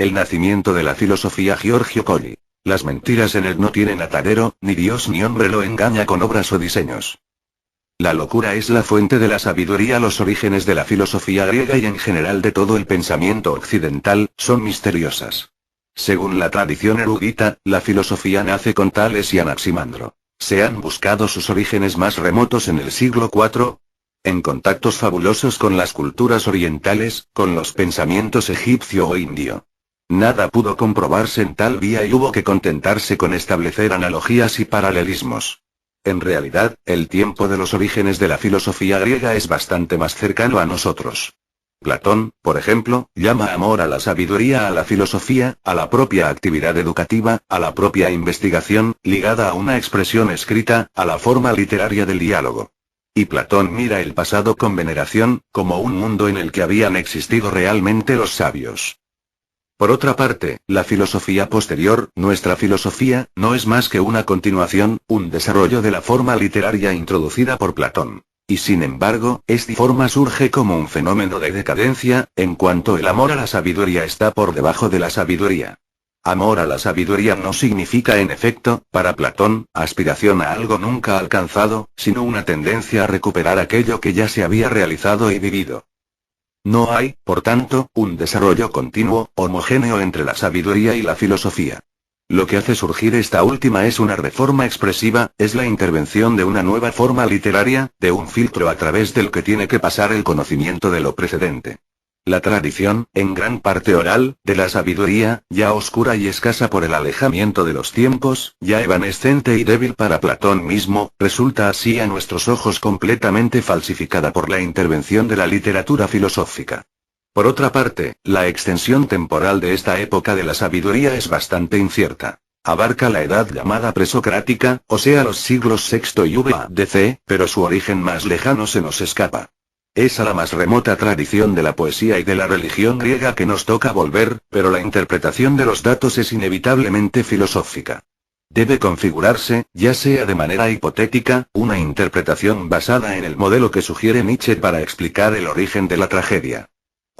El nacimiento de la filosofía. Giorgio Colli. Las mentiras en él no tienen atadero, ni Dios ni hombre lo engaña con obras o diseños. La locura es la fuente de la sabiduría. Los orígenes de la filosofía griega y en general de todo el pensamiento occidental, son misteriosas. Según la tradición erudita, la filosofía nace con Tales y Anaximandro. Se han buscado sus orígenes más remotos en el siglo IV, en contactos fabulosos con las culturas orientales, con los pensamientos egipcio o indio. Nada pudo comprobarse en tal vía y hubo que contentarse con establecer analogías y paralelismos. En realidad, el tiempo de los orígenes de la filosofía griega es bastante más cercano a nosotros. Platón, por ejemplo, llama amor a la sabiduría, a la filosofía, a la propia actividad educativa, a la propia investigación, ligada a una expresión escrita, a la forma literaria del diálogo. Y Platón mira el pasado con veneración, como un mundo en el que habían existido realmente los sabios. Por otra parte, la filosofía posterior, nuestra filosofía, no es más que una continuación, un desarrollo de la forma literaria introducida por Platón. Y sin embargo, esta forma surge como un fenómeno de decadencia, en cuanto el amor a la sabiduría está por debajo de la sabiduría. Amor a la sabiduría no significa en efecto, para Platón, aspiración a algo nunca alcanzado, sino una tendencia a recuperar aquello que ya se había realizado y vivido. No hay, por tanto, un desarrollo continuo, homogéneo entre la sabiduría y la filosofía. Lo que hace surgir esta última es una reforma expresiva, es la intervención de una nueva forma literaria, de un filtro a través del que tiene que pasar el conocimiento de lo precedente. La tradición, en gran parte oral, de la sabiduría, ya oscura y escasa por el alejamiento de los tiempos, ya evanescente y débil para Platón mismo, resulta así a nuestros ojos completamente falsificada por la intervención de la literatura filosófica. Por otra parte, la extensión temporal de esta época de la sabiduría es bastante incierta. Abarca la edad llamada presocrática, o sea los siglos VI y VADC, pero su origen más lejano se nos escapa. Es a la más remota tradición de la poesía y de la religión griega que nos toca volver, pero la interpretación de los datos es inevitablemente filosófica. Debe configurarse, ya sea de manera hipotética, una interpretación basada en el modelo que sugiere Nietzsche para explicar el origen de la tragedia.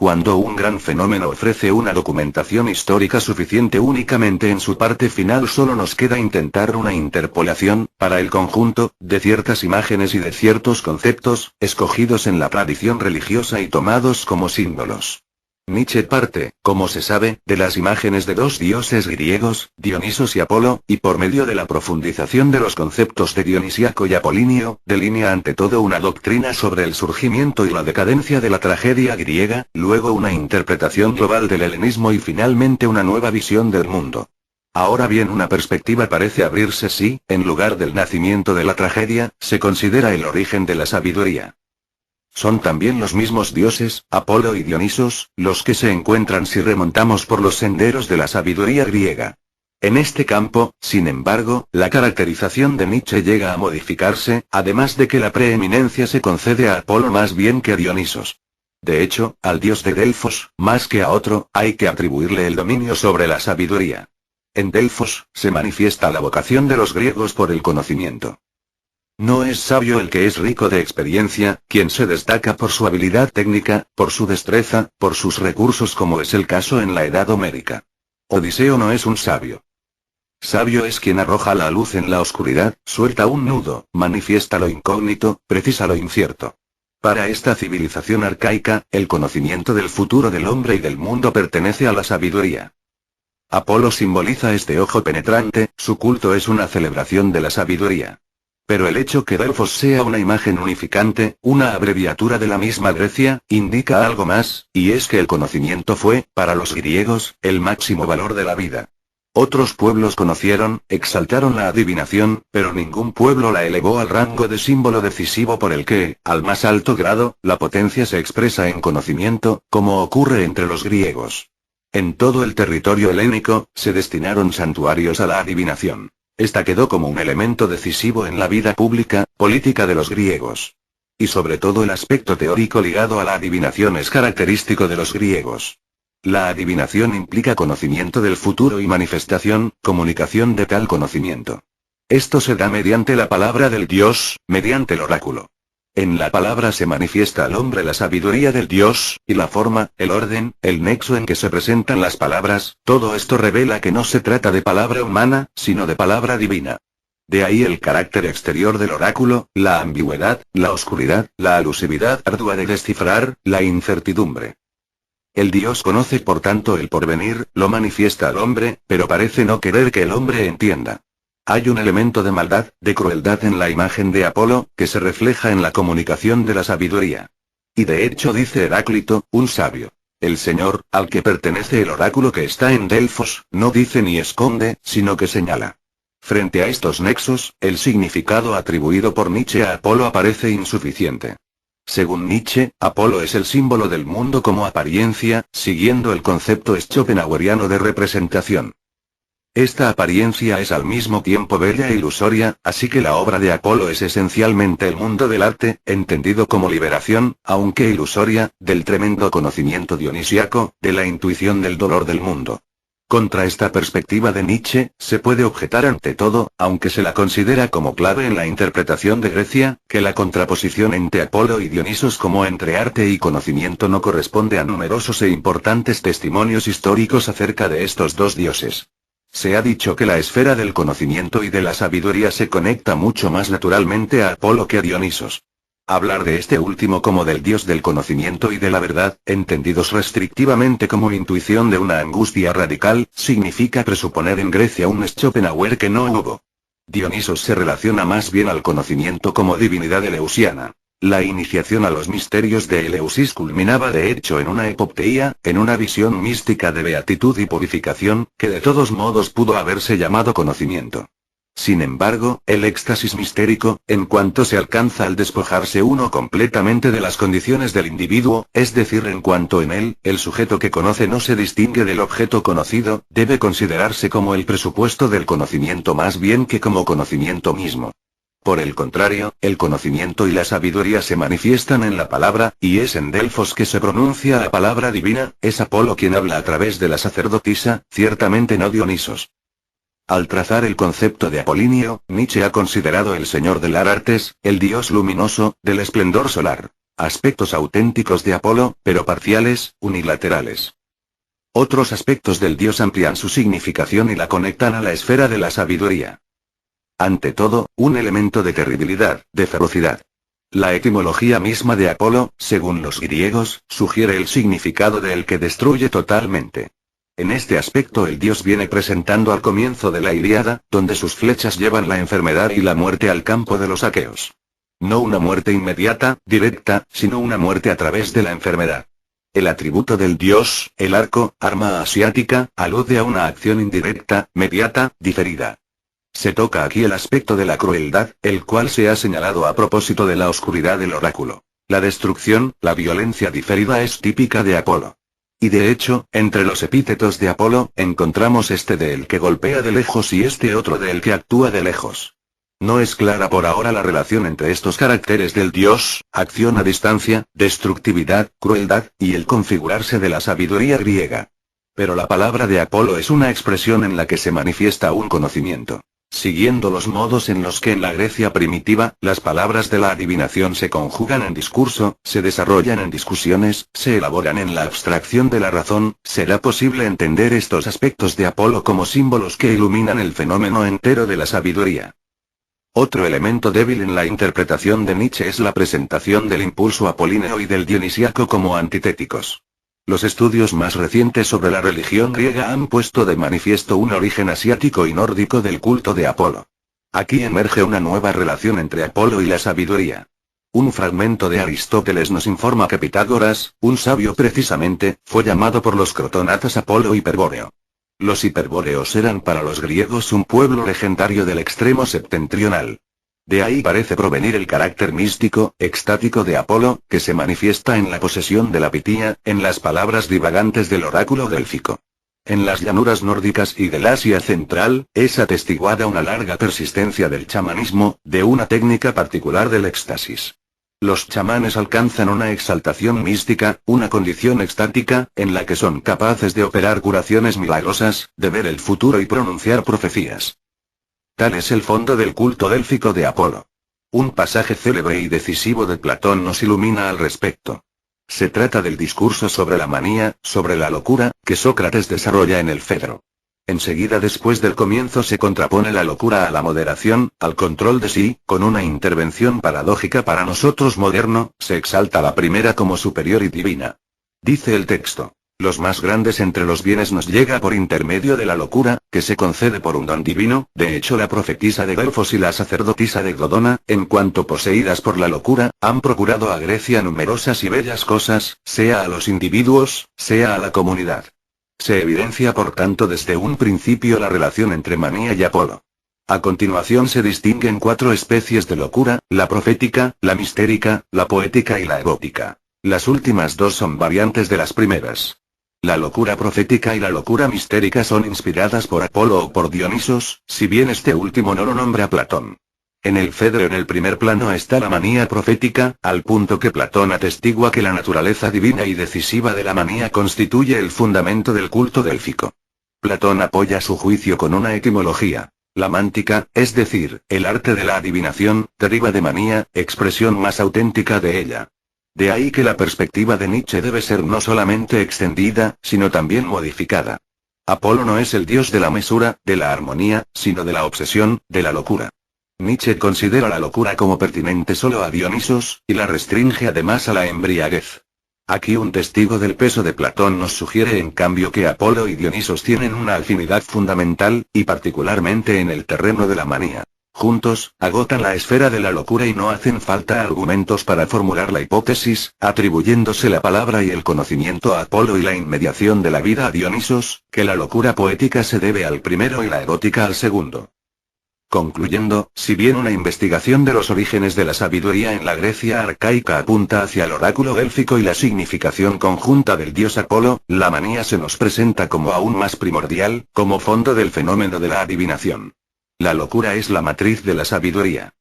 Cuando un gran fenómeno ofrece una documentación histórica suficiente únicamente en su parte final, solo nos queda intentar una interpolación, para el conjunto, de ciertas imágenes y de ciertos conceptos, escogidos en la tradición religiosa y tomados como símbolos. Nietzsche parte, como se sabe, de las imágenes de dos dioses griegos, Dionisos y Apolo, y por medio de la profundización de los conceptos de Dionisíaco y Apolinio, delinea ante todo una doctrina sobre el surgimiento y la decadencia de la tragedia griega, luego una interpretación global del helenismo y finalmente una nueva visión del mundo. Ahora bien, una perspectiva parece abrirse si, en lugar del nacimiento de la tragedia, se considera el origen de la sabiduría. Son también los mismos dioses, Apolo y Dionisos, los que se encuentran si remontamos por los senderos de la sabiduría griega. En este campo, sin embargo, la caracterización de Nietzsche llega a modificarse, además de que la preeminencia se concede a Apolo más bien que a Dionisos. De hecho, al dios de Delfos, más que a otro, hay que atribuirle el dominio sobre la sabiduría. En Delfos, se manifiesta la vocación de los griegos por el conocimiento. No es sabio el que es rico de experiencia, quien se destaca por su habilidad técnica, por su destreza, por sus recursos, como es el caso en la edad homérica. Odiseo no es un sabio. Sabio es quien arroja la luz en la oscuridad, suelta un nudo, manifiesta lo incógnito, precisa lo incierto. Para esta civilización arcaica, el conocimiento del futuro del hombre y del mundo pertenece a la sabiduría. Apolo simboliza este ojo penetrante, su culto es una celebración de la sabiduría. Pero el hecho que Delfos sea una imagen unificante, una abreviatura de la misma Grecia, indica algo más, y es que el conocimiento fue, para los griegos, el máximo valor de la vida. Otros pueblos conocieron, exaltaron la adivinación, pero ningún pueblo la elevó al rango de símbolo decisivo por el que, al más alto grado, la potencia se expresa en conocimiento, como ocurre entre los griegos. En todo el territorio helénico, se destinaron santuarios a la adivinación. Esta quedó como un elemento decisivo en la vida pública, política de los griegos. Y sobre todo el aspecto teórico ligado a la adivinación es característico de los griegos. La adivinación implica conocimiento del futuro y manifestación, comunicación de tal conocimiento. Esto se da mediante la palabra del dios, mediante el oráculo. En la palabra se manifiesta al hombre la sabiduría del Dios, y la forma, el orden, el nexo en que se presentan las palabras, todo esto revela que no se trata de palabra humana, sino de palabra divina. De ahí el carácter exterior del oráculo, la ambigüedad, la oscuridad, la alusividad ardua de descifrar, la incertidumbre. El Dios conoce por tanto el porvenir, lo manifiesta al hombre, pero parece no querer que el hombre entienda. Hay un elemento de maldad, de crueldad en la imagen de Apolo, que se refleja en la comunicación de la sabiduría. Y de hecho dice Heráclito, un sabio. El Señor, al que pertenece el oráculo que está en Delfos, no dice ni esconde, sino que señala. Frente a estos nexos, el significado atribuido por Nietzsche a Apolo aparece insuficiente. Según Nietzsche, Apolo es el símbolo del mundo como apariencia, siguiendo el concepto schopenhaueriano de representación. Esta apariencia es al mismo tiempo bella e ilusoria, así que la obra de Apolo es esencialmente el mundo del arte, entendido como liberación, aunque ilusoria, del tremendo conocimiento dionisíaco, de la intuición del dolor del mundo. Contra esta perspectiva de Nietzsche, se puede objetar ante todo, aunque se la considera como clave en la interpretación de Grecia, que la contraposición entre Apolo y Dionisos como entre arte y conocimiento no corresponde a numerosos e importantes testimonios históricos acerca de estos dos dioses. Se ha dicho que la esfera del conocimiento y de la sabiduría se conecta mucho más naturalmente a Apolo que a Dionisos. Hablar de este último como del dios del conocimiento y de la verdad, entendidos restrictivamente como intuición de una angustia radical, significa presuponer en Grecia un Schopenhauer que no hubo. Dionisos se relaciona más bien al conocimiento como divinidad eleusiana. La iniciación a los misterios de Eleusis culminaba de hecho en una epopteía, en una visión mística de beatitud y purificación, que de todos modos pudo haberse llamado conocimiento. Sin embargo, el éxtasis mistérico, en cuanto se alcanza al despojarse uno completamente de las condiciones del individuo, es decir, en cuanto en él, el sujeto que conoce no se distingue del objeto conocido, debe considerarse como el presupuesto del conocimiento más bien que como conocimiento mismo. Por el contrario, el conocimiento y la sabiduría se manifiestan en la palabra, y es en Delfos que se pronuncia la palabra divina, es Apolo quien habla a través de la sacerdotisa, ciertamente no Dionisos. Al trazar el concepto de Apolinio, Nietzsche ha considerado el señor de las artes, el dios luminoso, del esplendor solar. Aspectos auténticos de Apolo, pero parciales, unilaterales. Otros aspectos del dios amplían su significación y la conectan a la esfera de la sabiduría. Ante todo, un elemento de terribilidad, de ferocidad. La etimología misma de Apolo, según los griegos, sugiere el significado de el que destruye totalmente. En este aspecto el dios viene presentando al comienzo de la Ilíada, donde sus flechas llevan la enfermedad y la muerte al campo de los aqueos. No una muerte inmediata, directa, sino una muerte a través de la enfermedad. El atributo del dios, el arco, arma asiática, alude a una acción indirecta, mediata, diferida. Se toca aquí el aspecto de la crueldad, el cual se ha señalado a propósito de la oscuridad del oráculo. La destrucción, la violencia diferida es típica de Apolo. Y de hecho, entre los epítetos de Apolo, encontramos este de el que golpea de lejos y este otro de el que actúa de lejos. No es clara por ahora la relación entre estos caracteres del dios, acción a distancia, destructividad, crueldad, y el configurarse de la sabiduría griega. Pero la palabra de Apolo es una expresión en la que se manifiesta un conocimiento. Siguiendo los modos en los que en la Grecia primitiva, las palabras de la adivinación se conjugan en discurso, se desarrollan en discusiones, se elaboran en la abstracción de la razón, será posible entender estos aspectos de Apolo como símbolos que iluminan el fenómeno entero de la sabiduría. Otro elemento débil en la interpretación de Nietzsche es la presentación del impulso apolíneo y del dionisíaco como antitéticos. Los estudios más recientes sobre la religión griega han puesto de manifiesto un origen asiático y nórdico del culto de Apolo. Aquí emerge una nueva relación entre Apolo y la sabiduría. Un fragmento de Aristóteles nos informa que Pitágoras, un sabio precisamente, fue llamado por los crotonatas Apolo Hiperbóreo. Los hiperbóreos eran para los griegos un pueblo legendario del extremo septentrional. De ahí parece provenir el carácter místico, extático de Apolo, que se manifiesta en la posesión de la pitía, en las palabras divagantes del oráculo délfico. En las llanuras nórdicas y del Asia central, es atestiguada una larga persistencia del chamanismo, de una técnica particular del éxtasis. Los chamanes alcanzan una exaltación mística, una condición extática, en la que son capaces de operar curaciones milagrosas, de ver el futuro y pronunciar profecías. Tal es el fondo del culto délfico de Apolo. Un pasaje célebre y decisivo de Platón nos ilumina al respecto. Se trata del discurso sobre la manía, sobre la locura, que Sócrates desarrolla en el Fedro. Enseguida después del comienzo se contrapone la locura a la moderación, al control de sí, con una intervención paradójica para nosotros moderno, se exalta la primera como superior y divina. Dice el texto: los más grandes entre los bienes nos llega por intermedio de la locura, que se concede por un don divino. De hecho, la profetisa de Delfos y la sacerdotisa de Dodona, en cuanto poseídas por la locura, han procurado a Grecia numerosas y bellas cosas, sea a los individuos, sea a la comunidad. Se evidencia por tanto desde un principio la relación entre manía y Apolo. A continuación se distinguen 4 especies de locura: la profética, la mistérica, la poética y la egótica. Las últimas 2 son variantes de las primeras. La locura profética y la locura mistérica son inspiradas por Apolo o por Dionisos, si bien este último no lo nombra Platón. En el Fedro en el primer plano está la manía profética, al punto que Platón atestigua que la naturaleza divina y decisiva de la manía constituye el fundamento del culto délfico. Platón apoya su juicio con una etimología. La mántica, es decir, el arte de la adivinación, deriva de manía, expresión más auténtica de ella. De ahí que la perspectiva de Nietzsche debe ser no solamente extendida, sino también modificada. Apolo no es el dios de la mesura, de la armonía, sino de la obsesión, de la locura. Nietzsche considera la locura como pertinente solo a Dionisos, y la restringe además a la embriaguez. Aquí un testigo del peso de Platón nos sugiere en cambio que Apolo y Dionisos tienen una afinidad fundamental, y particularmente en el terreno de la manía. Juntos, agotan la esfera de la locura y no hacen falta argumentos para formular la hipótesis, atribuyéndose la palabra y el conocimiento a Apolo y la inmediación de la vida a Dionisos, que la locura poética se debe al primero y la egótica al segundo. Concluyendo, si bien una investigación de los orígenes de la sabiduría en la Grecia arcaica apunta hacia el oráculo délfico y la significación conjunta del dios Apolo, la manía se nos presenta como aún más primordial, como fondo del fenómeno de la adivinación. La locura es la matriz de la sabiduría.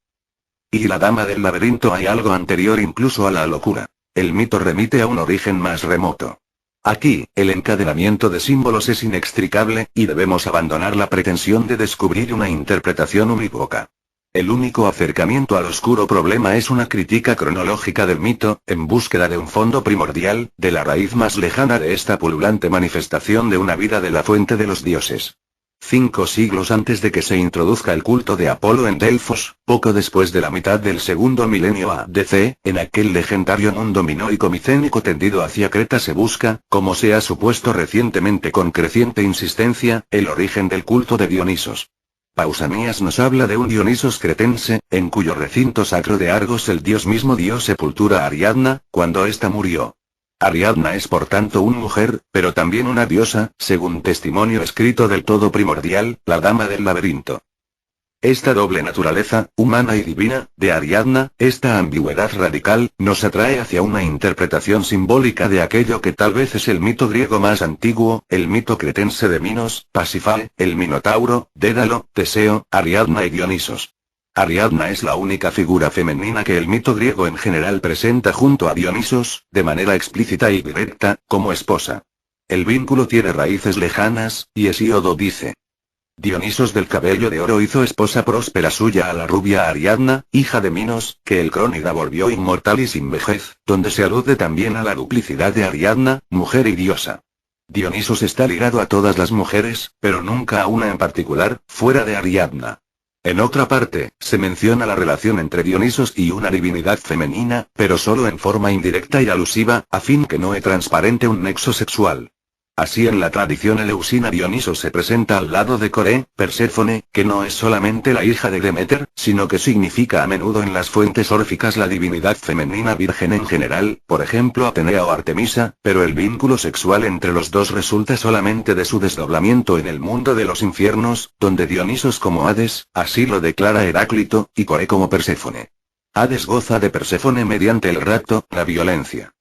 Y la dama del laberinto hay algo anterior incluso a la locura. El mito remite a un origen más remoto. Aquí, el encadenamiento de símbolos es inextricable, y debemos abandonar la pretensión de descubrir una interpretación unívoca. El único acercamiento al oscuro problema es una crítica cronológica del mito, en búsqueda de un fondo primordial, de la raíz más lejana de esta pululante manifestación de una vida de la fuente de los dioses. 5 siglos antes de que se introduzca el culto de Apolo en Delfos, poco después de la mitad del segundo milenio a.d.c., en aquel legendario mundo minoico micénico tendido hacia Creta se busca, como se ha supuesto recientemente con creciente insistencia, el origen del culto de Dionisos. Pausanias nos habla de un Dionisos cretense, en cuyo recinto sacro de Argos el dios mismo dio sepultura a Ariadna, cuando ésta murió. Ariadna es por tanto una mujer, pero también una diosa, según testimonio escrito del todo primordial, la dama del laberinto. Esta doble naturaleza, humana y divina, de Ariadna, esta ambigüedad radical, nos atrae hacia una interpretación simbólica de aquello que tal vez es el mito griego más antiguo, el mito cretense de Minos, Pasífae, el Minotauro, Dédalo, Teseo, Ariadna y Dionisos. Ariadna es la única figura femenina que el mito griego en general presenta junto a Dionisos, de manera explícita y directa, como esposa. El vínculo tiene raíces lejanas, y Hesíodo dice: Dionisos del cabello de oro hizo esposa próspera suya a la rubia Ariadna, hija de Minos, que el Crónida volvió inmortal y sin vejez, donde se alude también a la duplicidad de Ariadna, mujer y diosa. Dionisos está ligado a todas las mujeres, pero nunca a una en particular, fuera de Ariadna. En otra parte, se menciona la relación entre Dionisos y una divinidad femenina, pero solo en forma indirecta y alusiva, a fin que no es transparente un nexo sexual. Así en la tradición eleusina Dionisos se presenta al lado de Coré, Perséfone, que no es solamente la hija de Deméter, sino que significa a menudo en las fuentes órficas la divinidad femenina virgen en general, por ejemplo Atenea o Artemisa, pero el vínculo sexual entre los dos resulta solamente de su desdoblamiento en el mundo de los infiernos, donde Dionisos como Hades, así lo declara Heráclito, y Coré como Perséfone. Hades goza de Perséfone mediante el rapto, la violencia.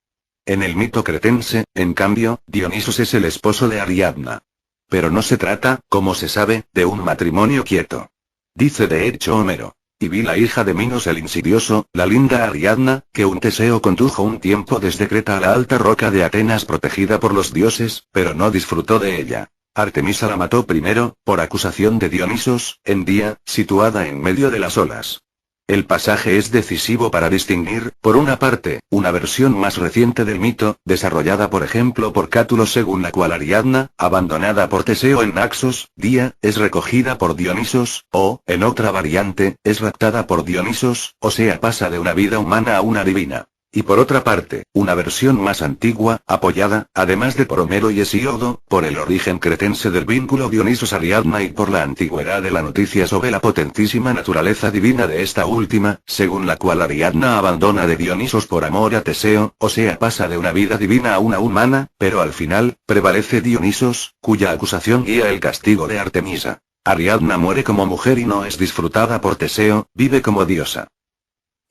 En el mito cretense, en cambio, Dionisos es el esposo de Ariadna. Pero no se trata, como se sabe, de un matrimonio quieto. Dice de hecho Homero: y vi la hija de Minos el insidioso, la linda Ariadna, que un Teseo condujo un tiempo desde Creta a la alta roca de Atenas protegida por los dioses, pero no disfrutó de ella. Artemisa la mató primero, por acusación de Dionisos, en día, situada en medio de las olas. El pasaje es decisivo para distinguir, por una parte, una versión más reciente del mito, desarrollada por ejemplo por Cátulo, según la cual Ariadna, abandonada por Teseo en Naxos, Día, es recogida por Dionisos, o, en otra variante, es raptada por Dionisos, o sea, pasa de una vida humana a una divina. Y por otra parte, una versión más antigua, apoyada, además de por Homero y Hesíodo, por el origen cretense del vínculo Dionisos-Ariadna y por la antigüedad de la noticia sobre la potentísima naturaleza divina de esta última, según la cual Ariadna abandona de Dionisos por amor a Teseo, o sea, pasa de una vida divina a una humana, pero al final, prevalece Dionisos, cuya acusación guía el castigo de Artemisa. Ariadna muere como mujer y no es disfrutada por Teseo, vive como diosa.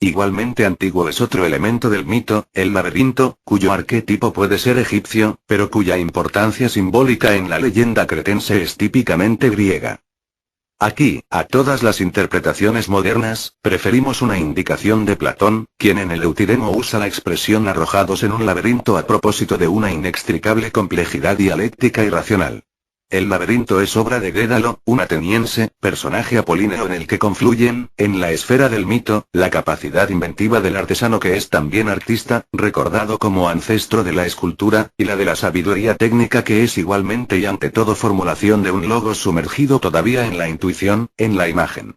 Igualmente antiguo es otro elemento del mito, el laberinto, cuyo arquetipo puede ser egipcio, pero cuya importancia simbólica en la leyenda cretense es típicamente griega. Aquí, a todas las interpretaciones modernas, preferimos una indicación de Platón, quien en el Eutiremo usa la expresión arrojados en un laberinto a propósito de una inextricable complejidad dialéctica y racional. El laberinto es obra de Dédalo, un ateniense, personaje apolíneo en el que confluyen, en la esfera del mito, la capacidad inventiva del artesano que es también artista, recordado como ancestro de la escultura, y la de la sabiduría técnica que es igualmente y ante todo formulación de un logos sumergido todavía en la intuición, en la imagen.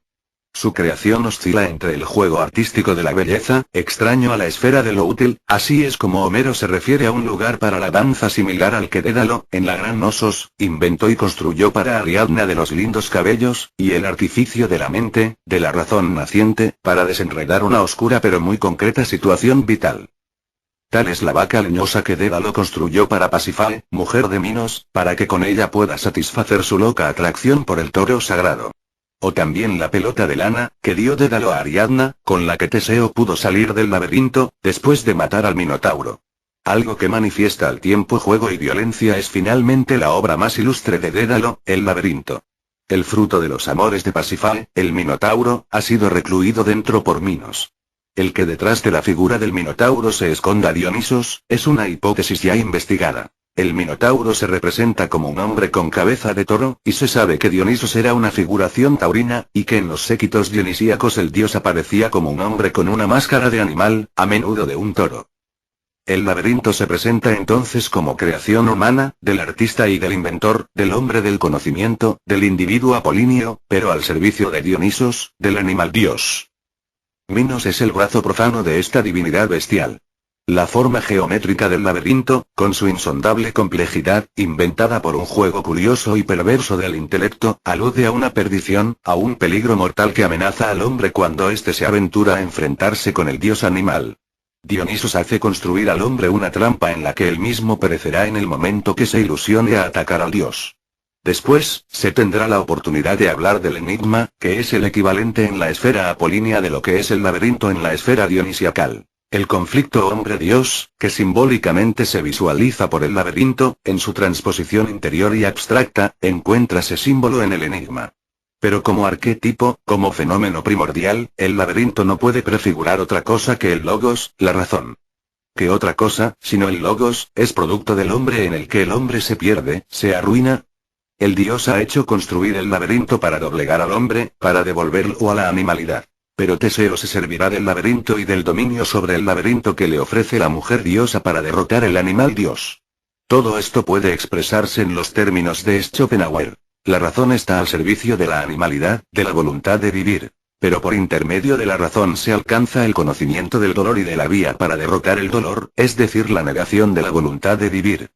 Su creación oscila entre el juego artístico de la belleza, extraño a la esfera de lo útil, así es como Homero se refiere a un lugar para la danza similar al que Dédalo, en la Gran Osos, inventó y construyó para Ariadna de los lindos cabellos, y el artificio de la mente, de la razón naciente, para desenredar una oscura pero muy concreta situación vital. Tal es la vaca leñosa que Dédalo construyó para Pasífae, mujer de Minos, para que con ella pueda satisfacer su loca atracción por el toro sagrado. O también la pelota de lana, que dio Dédalo a Ariadna, con la que Teseo pudo salir del laberinto, después de matar al Minotauro. Algo que manifiesta al tiempo juego y violencia es finalmente la obra más ilustre de Dédalo, el laberinto. El fruto de los amores de Pasífae, el Minotauro, ha sido recluido dentro por Minos. El que detrás de la figura del Minotauro se esconda Dionisos, es una hipótesis ya investigada. El Minotauro se representa como un hombre con cabeza de toro, y se sabe que Dionisos era una figuración taurina, y que en los séquitos dionisíacos el dios aparecía como un hombre con una máscara de animal, a menudo de un toro. El laberinto se presenta entonces como creación humana, del artista y del inventor, del hombre del conocimiento, del individuo apolíneo, pero al servicio de Dionisos, del animal dios. Minos es el brazo profano de esta divinidad bestial. La forma geométrica del laberinto, con su insondable complejidad, inventada por un juego curioso y perverso del intelecto, alude a una perdición, a un peligro mortal que amenaza al hombre cuando éste se aventura a enfrentarse con el dios animal. Dionisos hace construir al hombre una trampa en la que él mismo perecerá en el momento que se ilusione a atacar al dios. Después, se tendrá la oportunidad de hablar del enigma, que es el equivalente en la esfera apolínea de lo que es el laberinto en la esfera dionisiacal. El conflicto hombre-dios, que simbólicamente se visualiza por el laberinto, en su transposición interior y abstracta, encuentra ese símbolo en el enigma. Pero como arquetipo, como fenómeno primordial, el laberinto no puede prefigurar otra cosa que el logos, la razón. ¿Qué otra cosa, sino el logos, es producto del hombre en el que el hombre se pierde, se arruina? El dios ha hecho construir el laberinto para doblegar al hombre, para devolverlo a la animalidad. Pero Teseo se servirá del laberinto y del dominio sobre el laberinto que le ofrece la mujer diosa para derrotar el animal dios. Todo esto puede expresarse en los términos de Schopenhauer. La razón está al servicio de la animalidad, de la voluntad de vivir. Pero por intermedio de la razón se alcanza el conocimiento del dolor y de la vía para derrotar el dolor, es decir, la negación de la voluntad de vivir.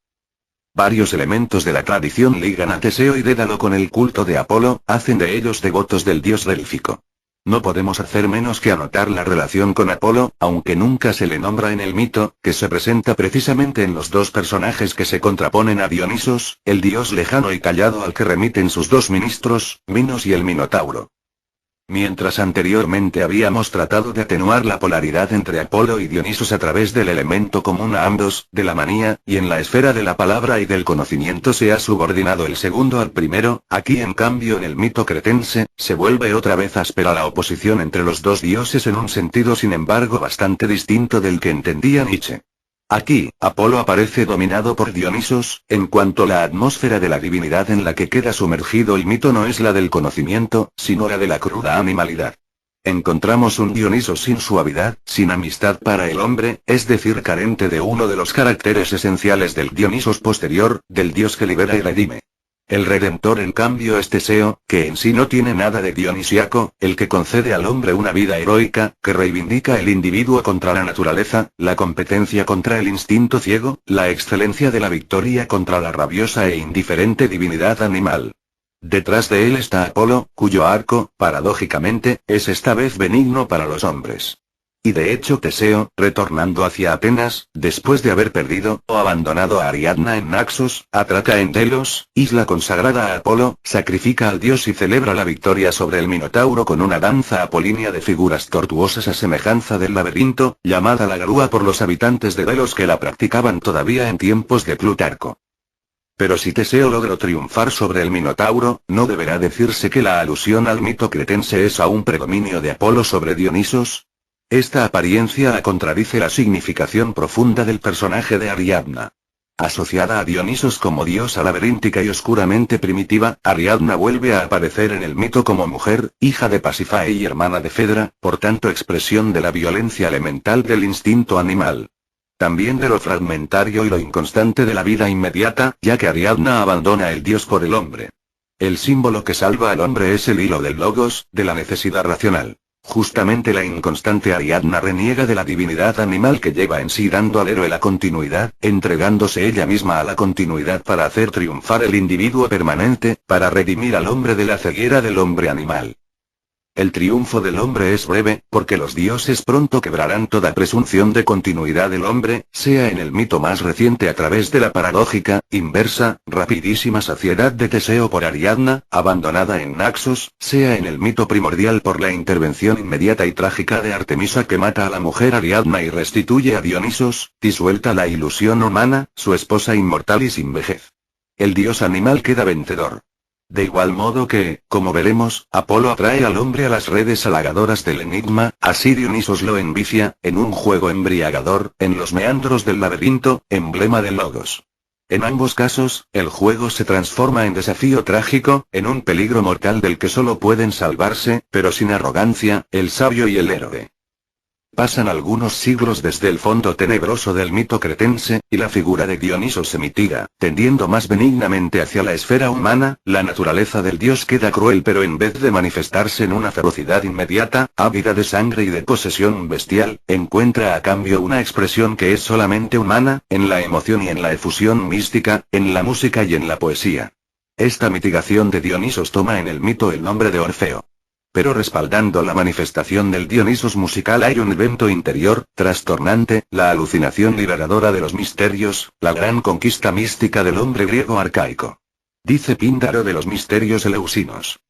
Varios elementos de la tradición ligan a Teseo y Dédalo con el culto de Apolo, hacen de ellos devotos del dios délfico. No podemos hacer menos que anotar la relación con Apolo, aunque nunca se le nombra en el mito, que se presenta precisamente en los dos personajes que se contraponen a Dionisos, el dios lejano y callado al que remiten sus dos ministros, Minos y el Minotauro. Mientras anteriormente habíamos tratado de atenuar la polaridad entre Apolo y Dionisos a través del elemento común a ambos, de la manía, y en la esfera de la palabra y del conocimiento se ha subordinado el segundo al primero, aquí en cambio en el mito cretense, se vuelve otra vez áspera la oposición entre los dos dioses en un sentido sin embargo bastante distinto del que entendía Nietzsche. Aquí, Apolo aparece dominado por Dionisos, en cuanto la atmósfera de la divinidad en la que queda sumergido el mito no es la del conocimiento, sino la de la cruda animalidad. Encontramos un Dionisos sin suavidad, sin amistad para el hombre, es decir, carente de uno de los caracteres esenciales del Dionisos posterior, del dios que libera y redime. El Redentor en cambio es Teseo, que en sí no tiene nada de dionisiaco, el que concede al hombre una vida heroica, que reivindica el individuo contra la naturaleza, la competencia contra el instinto ciego, la excelencia de la victoria contra la rabiosa e indiferente divinidad animal. Detrás de él está Apolo, cuyo arco, paradójicamente, es esta vez benigno para los hombres. Y de hecho Teseo, retornando hacia Atenas, después de haber perdido o abandonado a Ariadna en Naxos, atraca en Delos, isla consagrada a Apolo, sacrifica al dios y celebra la victoria sobre el Minotauro con una danza apolínea de figuras tortuosas a semejanza del laberinto, llamada la grúa por los habitantes de Delos que la practicaban todavía en tiempos de Plutarco. Pero si Teseo logró triunfar sobre el Minotauro, no deberá decirse que la alusión al mito cretense es a un predominio de Apolo sobre Dionisos. Esta apariencia contradice la significación profunda del personaje de Ariadna. Asociada a Dionisos como diosa laberíntica y oscuramente primitiva, Ariadna vuelve a aparecer en el mito como mujer, hija de Pasífae y hermana de Fedra, por tanto expresión de la violencia elemental del instinto animal. También de lo fragmentario y lo inconstante de la vida inmediata, ya que Ariadna abandona el dios por el hombre. El símbolo que salva al hombre es el hilo del logos, de la necesidad racional. Justamente la inconstante Ariadna reniega de la divinidad animal que lleva en sí dando al héroe la continuidad, entregándose ella misma a la continuidad para hacer triunfar el individuo permanente, para redimir al hombre de la ceguera del hombre animal. El triunfo del hombre es breve, porque los dioses pronto quebrarán toda presunción de continuidad del hombre, sea en el mito más reciente a través de la paradójica, inversa, rapidísima saciedad de Teseo por Ariadna, abandonada en Naxos, sea en el mito primordial por la intervención inmediata y trágica de Artemisa que mata a la mujer Ariadna y restituye a Dionisos, disuelta la ilusión humana, su esposa inmortal y sin vejez. El dios animal queda vencedor. De igual modo que, como veremos, Apolo atrae al hombre a las redes halagadoras del enigma, así Dionisos lo envicia, en un juego embriagador, en los meandros del laberinto, emblema del logos. En ambos casos, el juego se transforma en desafío trágico, en un peligro mortal del que solo pueden salvarse, pero sin arrogancia, el sabio y el héroe. Pasan algunos siglos desde el fondo tenebroso del mito cretense, y la figura de Dionisos se mitiga, tendiendo más benignamente hacia la esfera humana, la naturaleza del dios queda cruel pero en vez de manifestarse en una ferocidad inmediata, ávida de sangre y de posesión bestial, encuentra a cambio una expresión que es solamente humana, en la emoción y en la efusión mística, en la música y en la poesía. Esta mitigación de Dionisos toma en el mito el nombre de Orfeo. Pero respaldando la manifestación del Dionisos musical hay un evento interior, trastornante, la alucinación liberadora de los misterios, la gran conquista mística del hombre griego arcaico. Dice Píndaro de los misterios eleusinos.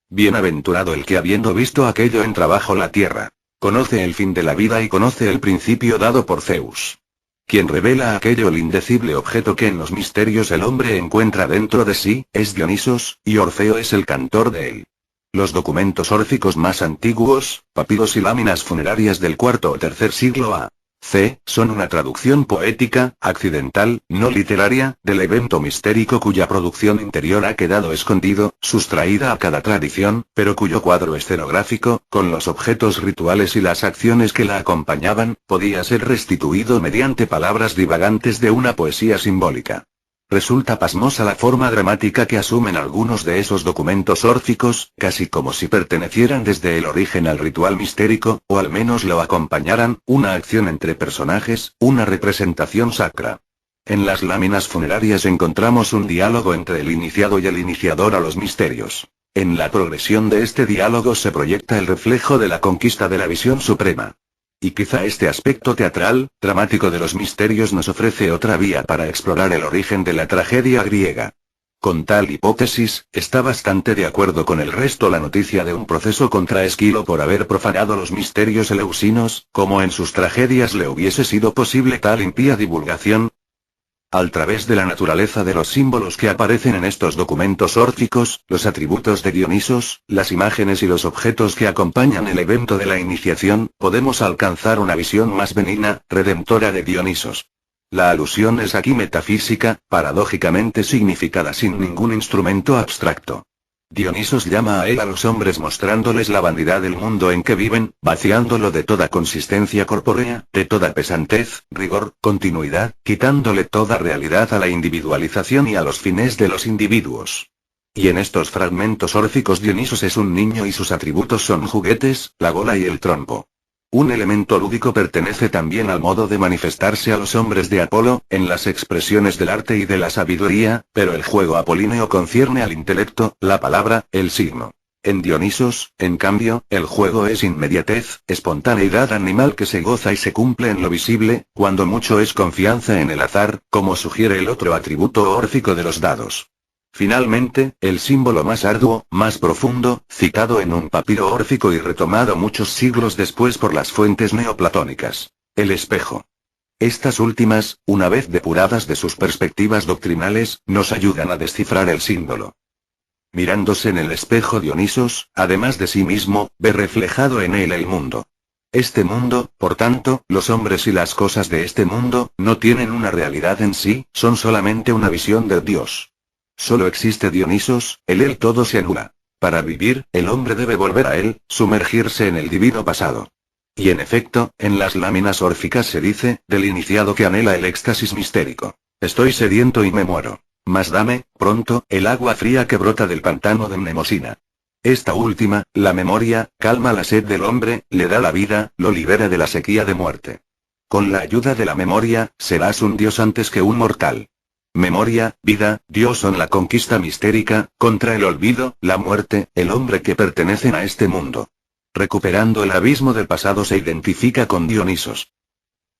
Bienaventurado el que habiendo visto aquello entra bajo la tierra. Conoce el fin de la vida y conoce el principio dado por Zeus. Quien revela aquello el indecible objeto que en los misterios el hombre encuentra dentro de sí, es Dionisos, y Orfeo es el cantor de él. Los documentos órficos más antiguos, papiros y láminas funerarias del cuarto o tercer siglo a.C., son una traducción poética, accidental, no literaria, del evento mistérico cuya producción interior ha quedado escondido, sustraída a cada tradición, pero cuyo cuadro escenográfico, con los objetos rituales y las acciones que la acompañaban, podía ser restituido mediante palabras divagantes de una poesía simbólica. Resulta pasmosa la forma dramática que asumen algunos de esos documentos órficos, casi como si pertenecieran desde el origen al ritual mistérico, o al menos lo acompañaran, una acción entre personajes, una representación sacra. En las láminas funerarias encontramos un diálogo entre el iniciado y el iniciador a los misterios. En la progresión de este diálogo se proyecta el reflejo de la conquista de la visión suprema. Y quizá este aspecto teatral, dramático de los misterios nos ofrece otra vía para explorar el origen de la tragedia griega. Con tal hipótesis, está bastante de acuerdo con el resto la noticia de un proceso contra Esquilo por haber profanado los misterios eleusinos, como en sus tragedias le hubiese sido posible tal impía divulgación. Al través de la naturaleza de los símbolos que aparecen en estos documentos órficos, los atributos de Dionisos, las imágenes y los objetos que acompañan el evento de la iniciación, podemos alcanzar una visión más benigna, redentora de Dionisos. La alusión es aquí metafísica, paradójicamente significada sin ningún instrumento abstracto. Dionisos llama a él a los hombres mostrándoles la vanidad del mundo en que viven, vaciándolo de toda consistencia corpórea, de toda pesantez, rigor, continuidad, quitándole toda realidad a la individualización y a los fines de los individuos. Y en estos fragmentos órficos Dionisos es un niño y sus atributos son juguetes, la bola y el trompo. Un elemento lúdico pertenece también al modo de manifestarse a los hombres de Apolo, en las expresiones del arte y de la sabiduría, pero el juego apolíneo concierne al intelecto, la palabra, el signo. En Dionisos, en cambio, el juego es inmediatez, espontaneidad animal que se goza y se cumple en lo visible, cuando mucho es confianza en el azar, como sugiere el otro atributo órfico de los dados. Finalmente, el símbolo más arduo, más profundo, citado en un papiro órfico y retomado muchos siglos después por las fuentes neoplatónicas. El espejo. Estas últimas, una vez depuradas de sus perspectivas doctrinales, nos ayudan a descifrar el símbolo. Mirándose en el espejo Dionisos, además de sí mismo, ve reflejado en él el mundo. Este mundo, por tanto, los hombres y las cosas de este mundo, no tienen una realidad en sí, son solamente una visión del Dios. Solo existe Dionisos, en él todo se anula. Para vivir, el hombre debe volver a él, sumergirse en el divino pasado. Y en efecto, en las láminas órficas se dice, del iniciado que anhela el éxtasis mistérico: estoy sediento y me muero. Mas dame, pronto, el agua fría que brota del pantano de Mnemosina. Esta última, la memoria, calma la sed del hombre, le da la vida, lo libera de la sequía de muerte. Con la ayuda de la memoria, serás un dios antes que un mortal. Memoria, vida, Dios son la conquista mistérica, contra el olvido, la muerte, el hombre que pertenecen a este mundo. Recuperando el abismo del pasado se identifica con Dionisos.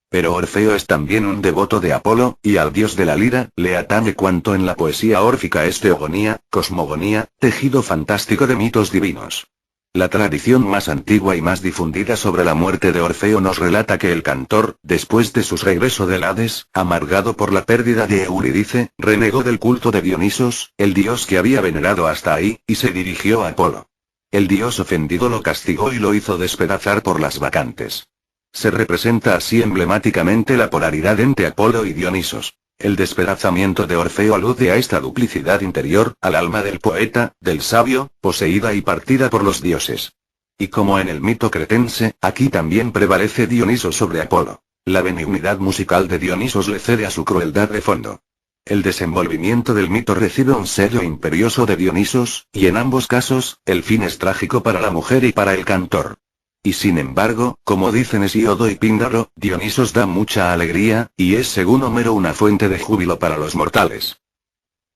Pero Orfeo es también un devoto de Apolo, y al dios de la lira, le atañe cuanto en la poesía órfica es teogonía, cosmogonía, tejido fantástico de mitos divinos. La tradición más antigua y más difundida sobre la muerte de Orfeo nos relata que el cantor, después de su regreso del Hades, amargado por la pérdida de Eurídice, renegó del culto de Dionisos, el dios que había venerado hasta ahí, y se dirigió a Apolo. El dios ofendido lo castigó y lo hizo despedazar por las bacantes. Se representa así emblemáticamente la polaridad entre Apolo y Dionisos. El despedazamiento de Orfeo alude a esta duplicidad interior, al alma del poeta, del sabio, poseída y partida por los dioses. Y como en el mito cretense, aquí también prevalece Dionisos sobre Apolo. La benignidad musical de Dionisos le cede a su crueldad de fondo. El desenvolvimiento del mito recibe un sello imperioso de Dionisos, y en ambos casos, el fin es trágico para la mujer y para el cantor. Y sin embargo, como dicen Hesíodo y Píndaro, Dionisos da mucha alegría, y es según Homero una fuente de júbilo para los mortales.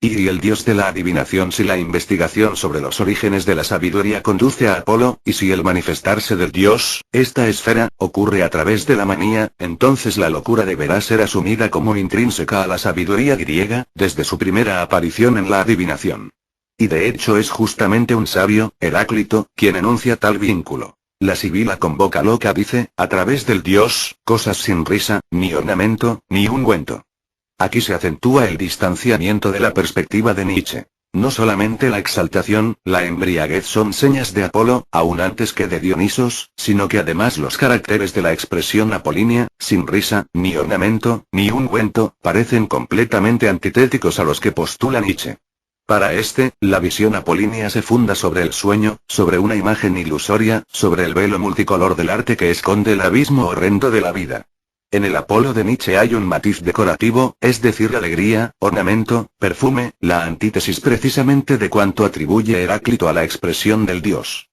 Y el dios de la adivinación: si la investigación sobre los orígenes de la sabiduría conduce a Apolo, y si el manifestarse del dios, esta esfera, ocurre a través de la manía, entonces la locura deberá ser asumida como intrínseca a la sabiduría griega, desde su primera aparición en la adivinación. Y de hecho es justamente un sabio, Heráclito, quien enuncia tal vínculo. La sibila con boca loca dice, a través del dios, cosas sin risa, ni ornamento, ni ungüento. Aquí se acentúa el distanciamiento de la perspectiva de Nietzsche. No solamente la exaltación, la embriaguez son señas de Apolo, aún antes que de Dionisos, sino que además los caracteres de la expresión apolínea, sin risa, ni ornamento, ni ungüento, parecen completamente antitéticos a los que postula Nietzsche. Para este, la visión apolínea se funda sobre el sueño, sobre una imagen ilusoria, sobre el velo multicolor del arte que esconde el abismo horrendo de la vida. En el Apolo de Nietzsche hay un matiz decorativo, es decir, alegría, ornamento, perfume, la antítesis precisamente de cuanto atribuye Heráclito a la expresión del dios.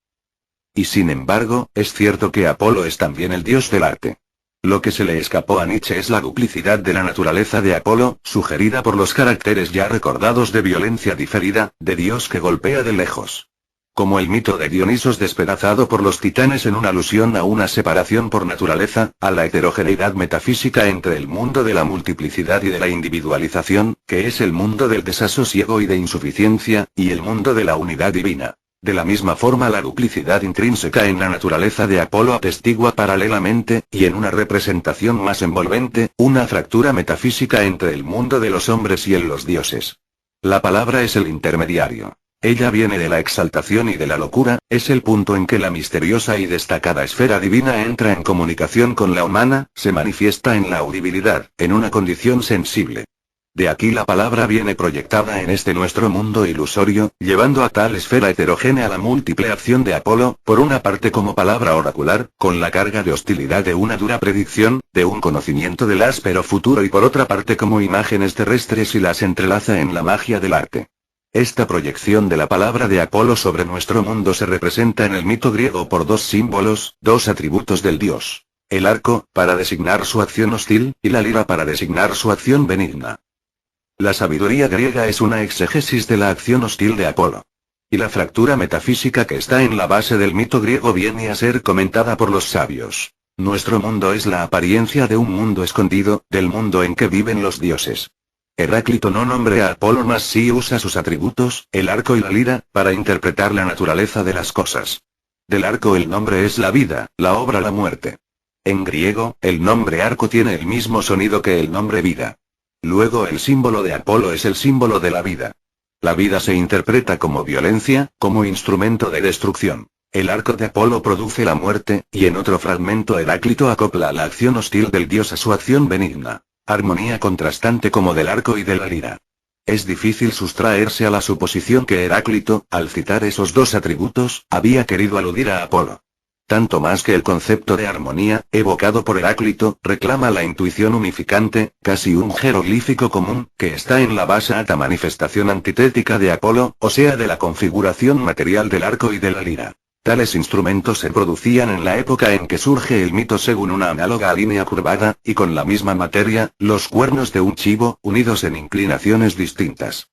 Y sin embargo, es cierto que Apolo es también el dios del arte. Lo que se le escapó a Nietzsche es la duplicidad de la naturaleza de Apolo, sugerida por los caracteres ya recordados de violencia diferida, de Dios que golpea de lejos. Como el mito de Dionisos despedazado por los titanes en una alusión a una separación por naturaleza, a la heterogeneidad metafísica entre el mundo de la multiplicidad y de la individualización, que es el mundo del desasosiego y de insuficiencia, y el mundo de la unidad divina. De la misma forma la duplicidad intrínseca en la naturaleza de Apolo atestigua paralelamente, y en una representación más envolvente, una fractura metafísica entre el mundo de los hombres y el los dioses. La palabra es el intermediario. Ella viene de la exaltación y de la locura, es el punto en que la misteriosa y destacada esfera divina entra en comunicación con la humana, se manifiesta en la audibilidad, en una condición sensible. De aquí la palabra viene proyectada en este nuestro mundo ilusorio, llevando a tal esfera heterogénea la múltiple acción de Apolo, por una parte como palabra oracular, con la carga de hostilidad de una dura predicción, de un conocimiento del áspero futuro y por otra parte como imágenes terrestres y las entrelaza en la magia del arte. Esta proyección de la palabra de Apolo sobre nuestro mundo se representa en el mito griego por dos símbolos, dos atributos del dios. El arco, para designar su acción hostil, y la lira para designar su acción benigna. La sabiduría griega es una exégesis de la acción hostil de Apolo. Y la fractura metafísica que está en la base del mito griego viene a ser comentada por los sabios. Nuestro mundo es la apariencia de un mundo escondido, del mundo en que viven los dioses. Heráclito no nombra a Apolo, mas sí usa sus atributos, el arco y la lira, para interpretar la naturaleza de las cosas. Del arco el nombre es la vida, la obra la muerte. En griego, el nombre arco tiene el mismo sonido que el nombre vida. Luego el símbolo de Apolo es el símbolo de la vida. La vida se interpreta como violencia, como instrumento de destrucción. El arco de Apolo produce la muerte, y en otro fragmento Heráclito acopla la acción hostil del dios a su acción benigna. Armonía contrastante como del arco y de la lira. Es difícil sustraerse a la suposición que Heráclito, al citar esos dos atributos, había querido aludir a Apolo. Tanto más que el concepto de armonía, evocado por Heráclito, reclama la intuición unificante, casi un jeroglífico común, que está en la basata manifestación antitética de Apolo, o sea de la configuración material del arco y de la lira. Tales instrumentos se producían en la época en que surge el mito según una análoga línea curvada, y con la misma materia, los cuernos de un chivo, unidos en inclinaciones distintas.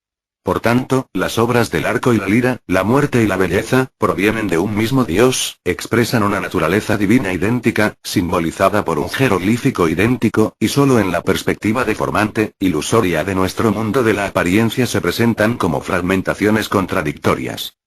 Por tanto, las obras del arco y la lira, la muerte y la belleza, provienen de un mismo Dios, expresan una naturaleza divina idéntica, simbolizada por un jeroglífico idéntico, y solo en la perspectiva deformante, ilusoria de nuestro mundo de la apariencia se presentan como fragmentaciones contradictorias.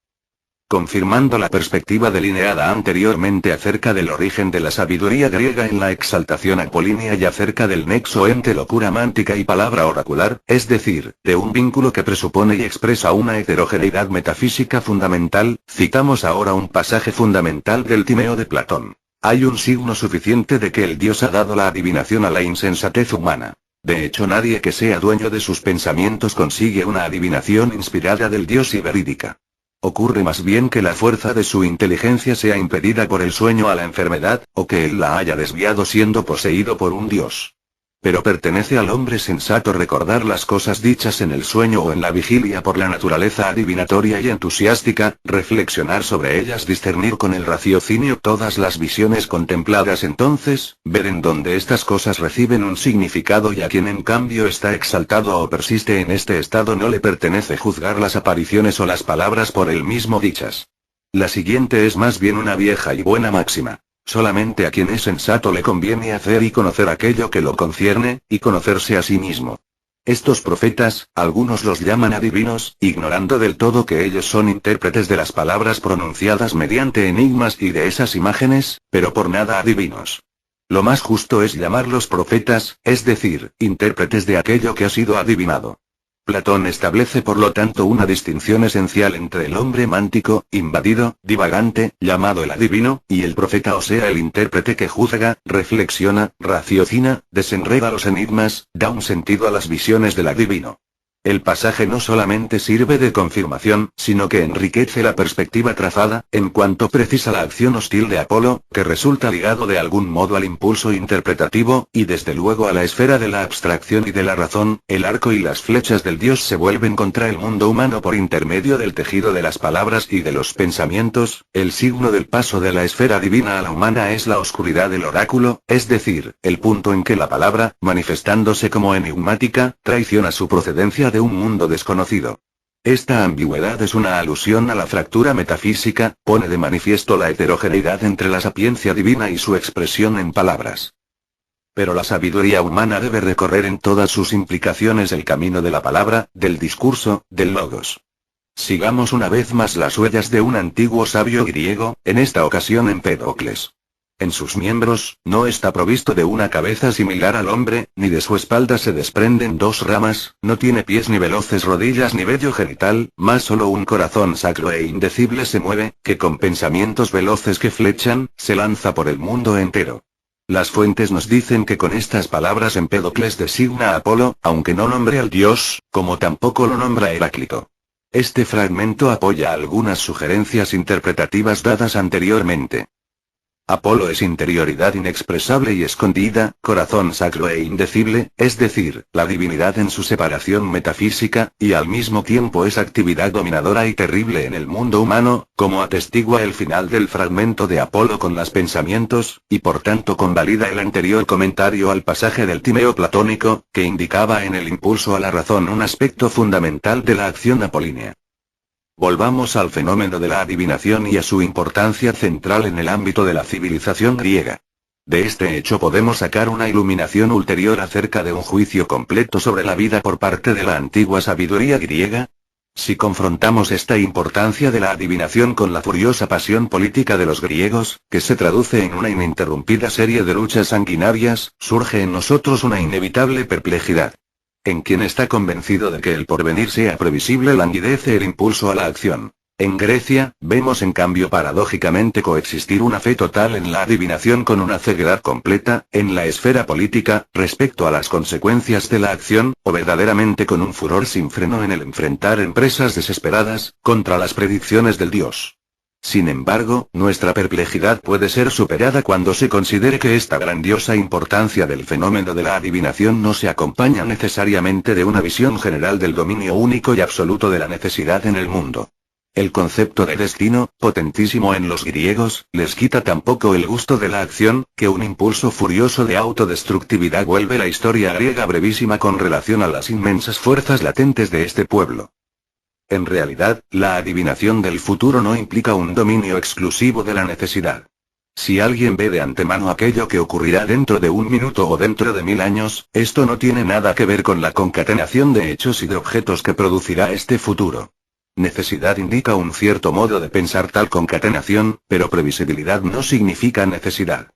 Confirmando la perspectiva delineada anteriormente acerca del origen de la sabiduría griega en la exaltación apolínea y acerca del nexo entre locura mántica y palabra oracular, es decir, de un vínculo que presupone y expresa una heterogeneidad metafísica fundamental, citamos ahora un pasaje fundamental del Timeo de Platón. Hay un signo suficiente de que el dios ha dado la adivinación a la insensatez humana. De hecho, nadie que sea dueño de sus pensamientos consigue una adivinación inspirada del dios y verídica. Ocurre más bien que la fuerza de su inteligencia sea impedida por el sueño a la enfermedad, o que él la haya desviado siendo poseído por un dios. Pero pertenece al hombre sensato recordar las cosas dichas en el sueño o en la vigilia por la naturaleza adivinatoria y entusiástica, reflexionar sobre ellas, discernir con el raciocinio todas las visiones contempladas, entonces, ver en dónde estas cosas reciben un significado, y a quien en cambio está exaltado o persiste en este estado no le pertenece juzgar las apariciones o las palabras por él mismo dichas. La siguiente es más bien una vieja y buena máxima. Solamente a quien es sensato le conviene hacer y conocer aquello que lo concierne, y conocerse a sí mismo. Estos profetas, algunos los llaman adivinos, ignorando del todo que ellos son intérpretes de las palabras pronunciadas mediante enigmas y de esas imágenes, pero por nada adivinos. Lo más justo es llamarlos profetas, es decir, intérpretes de aquello que ha sido adivinado. Platón establece por lo tanto una distinción esencial entre el hombre mántico, invadido, divagante, llamado el adivino, y el profeta, o sea el intérprete que juzga, reflexiona, raciocina, desenreda los enigmas, da un sentido a las visiones del adivino. El pasaje no solamente sirve de confirmación, sino que enriquece la perspectiva trazada, en cuanto precisa la acción hostil de Apolo, que resulta ligado de algún modo al impulso interpretativo, y desde luego a la esfera de la abstracción y de la razón. El arco y las flechas del dios se vuelven contra el mundo humano por intermedio del tejido de las palabras y de los pensamientos. El signo del paso de la esfera divina a la humana es la oscuridad del oráculo, es decir, el punto en que la palabra, manifestándose como enigmática, traiciona su procedencia de un mundo desconocido. Esta ambigüedad es una alusión a la fractura metafísica, pone de manifiesto la heterogeneidad entre la sapiencia divina y su expresión en palabras. Pero la sabiduría humana debe recorrer en todas sus implicaciones el camino de la palabra, del discurso, del logos. Sigamos una vez más las huellas de un antiguo sabio griego, en esta ocasión Empédocles. En sus miembros, no está provisto de una cabeza similar al hombre, ni de su espalda se desprenden dos ramas, no tiene pies ni veloces rodillas ni vello genital, mas solo un corazón sacro e indecible se mueve, que con pensamientos veloces que flechan, se lanza por el mundo entero. Las fuentes nos dicen que con estas palabras Empédocles designa a Apolo, aunque no nombre al dios, como tampoco lo nombra Heráclito. Este fragmento apoya algunas sugerencias interpretativas dadas anteriormente. Apolo es interioridad inexpresable y escondida, corazón sacro e indecible, es decir, la divinidad en su separación metafísica, y al mismo tiempo es actividad dominadora y terrible en el mundo humano, como atestigua el final del fragmento de Apolo con los pensamientos, y por tanto convalida el anterior comentario al pasaje del Timeo platónico, que indicaba en el impulso a la razón un aspecto fundamental de la acción apolínea. Volvamos al fenómeno de la adivinación y a su importancia central en el ámbito de la civilización griega. De este hecho podemos sacar una iluminación ulterior acerca de un juicio completo sobre la vida por parte de la antigua sabiduría griega. Si confrontamos esta importancia de la adivinación con la furiosa pasión política de los griegos, que se traduce en una ininterrumpida serie de luchas sanguinarias, surge en nosotros una inevitable perplejidad. En quien está convencido de que el porvenir sea previsible languidece el impulso a la acción. En Grecia, vemos en cambio paradójicamente coexistir una fe total en la adivinación con una ceguedad completa, en la esfera política, respecto a las consecuencias de la acción, o verdaderamente con un furor sin freno en el enfrentar empresas desesperadas, contra las predicciones del dios. Sin embargo, nuestra perplejidad puede ser superada cuando se considere que esta grandiosa importancia del fenómeno de la adivinación no se acompaña necesariamente de una visión general del dominio único y absoluto de la necesidad en el mundo. El concepto de destino, potentísimo en los griegos, les quita tampoco el gusto de la acción, que un impulso furioso de autodestructividad vuelve la historia griega brevísima con relación a las inmensas fuerzas latentes de este pueblo. En realidad, la adivinación del futuro no implica un dominio exclusivo de la necesidad. Si alguien ve de antemano aquello que ocurrirá dentro de un minuto o dentro de 1000 años, esto no tiene nada que ver con la concatenación de hechos y de objetos que producirá este futuro. Necesidad indica un cierto modo de pensar tal concatenación, pero previsibilidad no significa necesidad.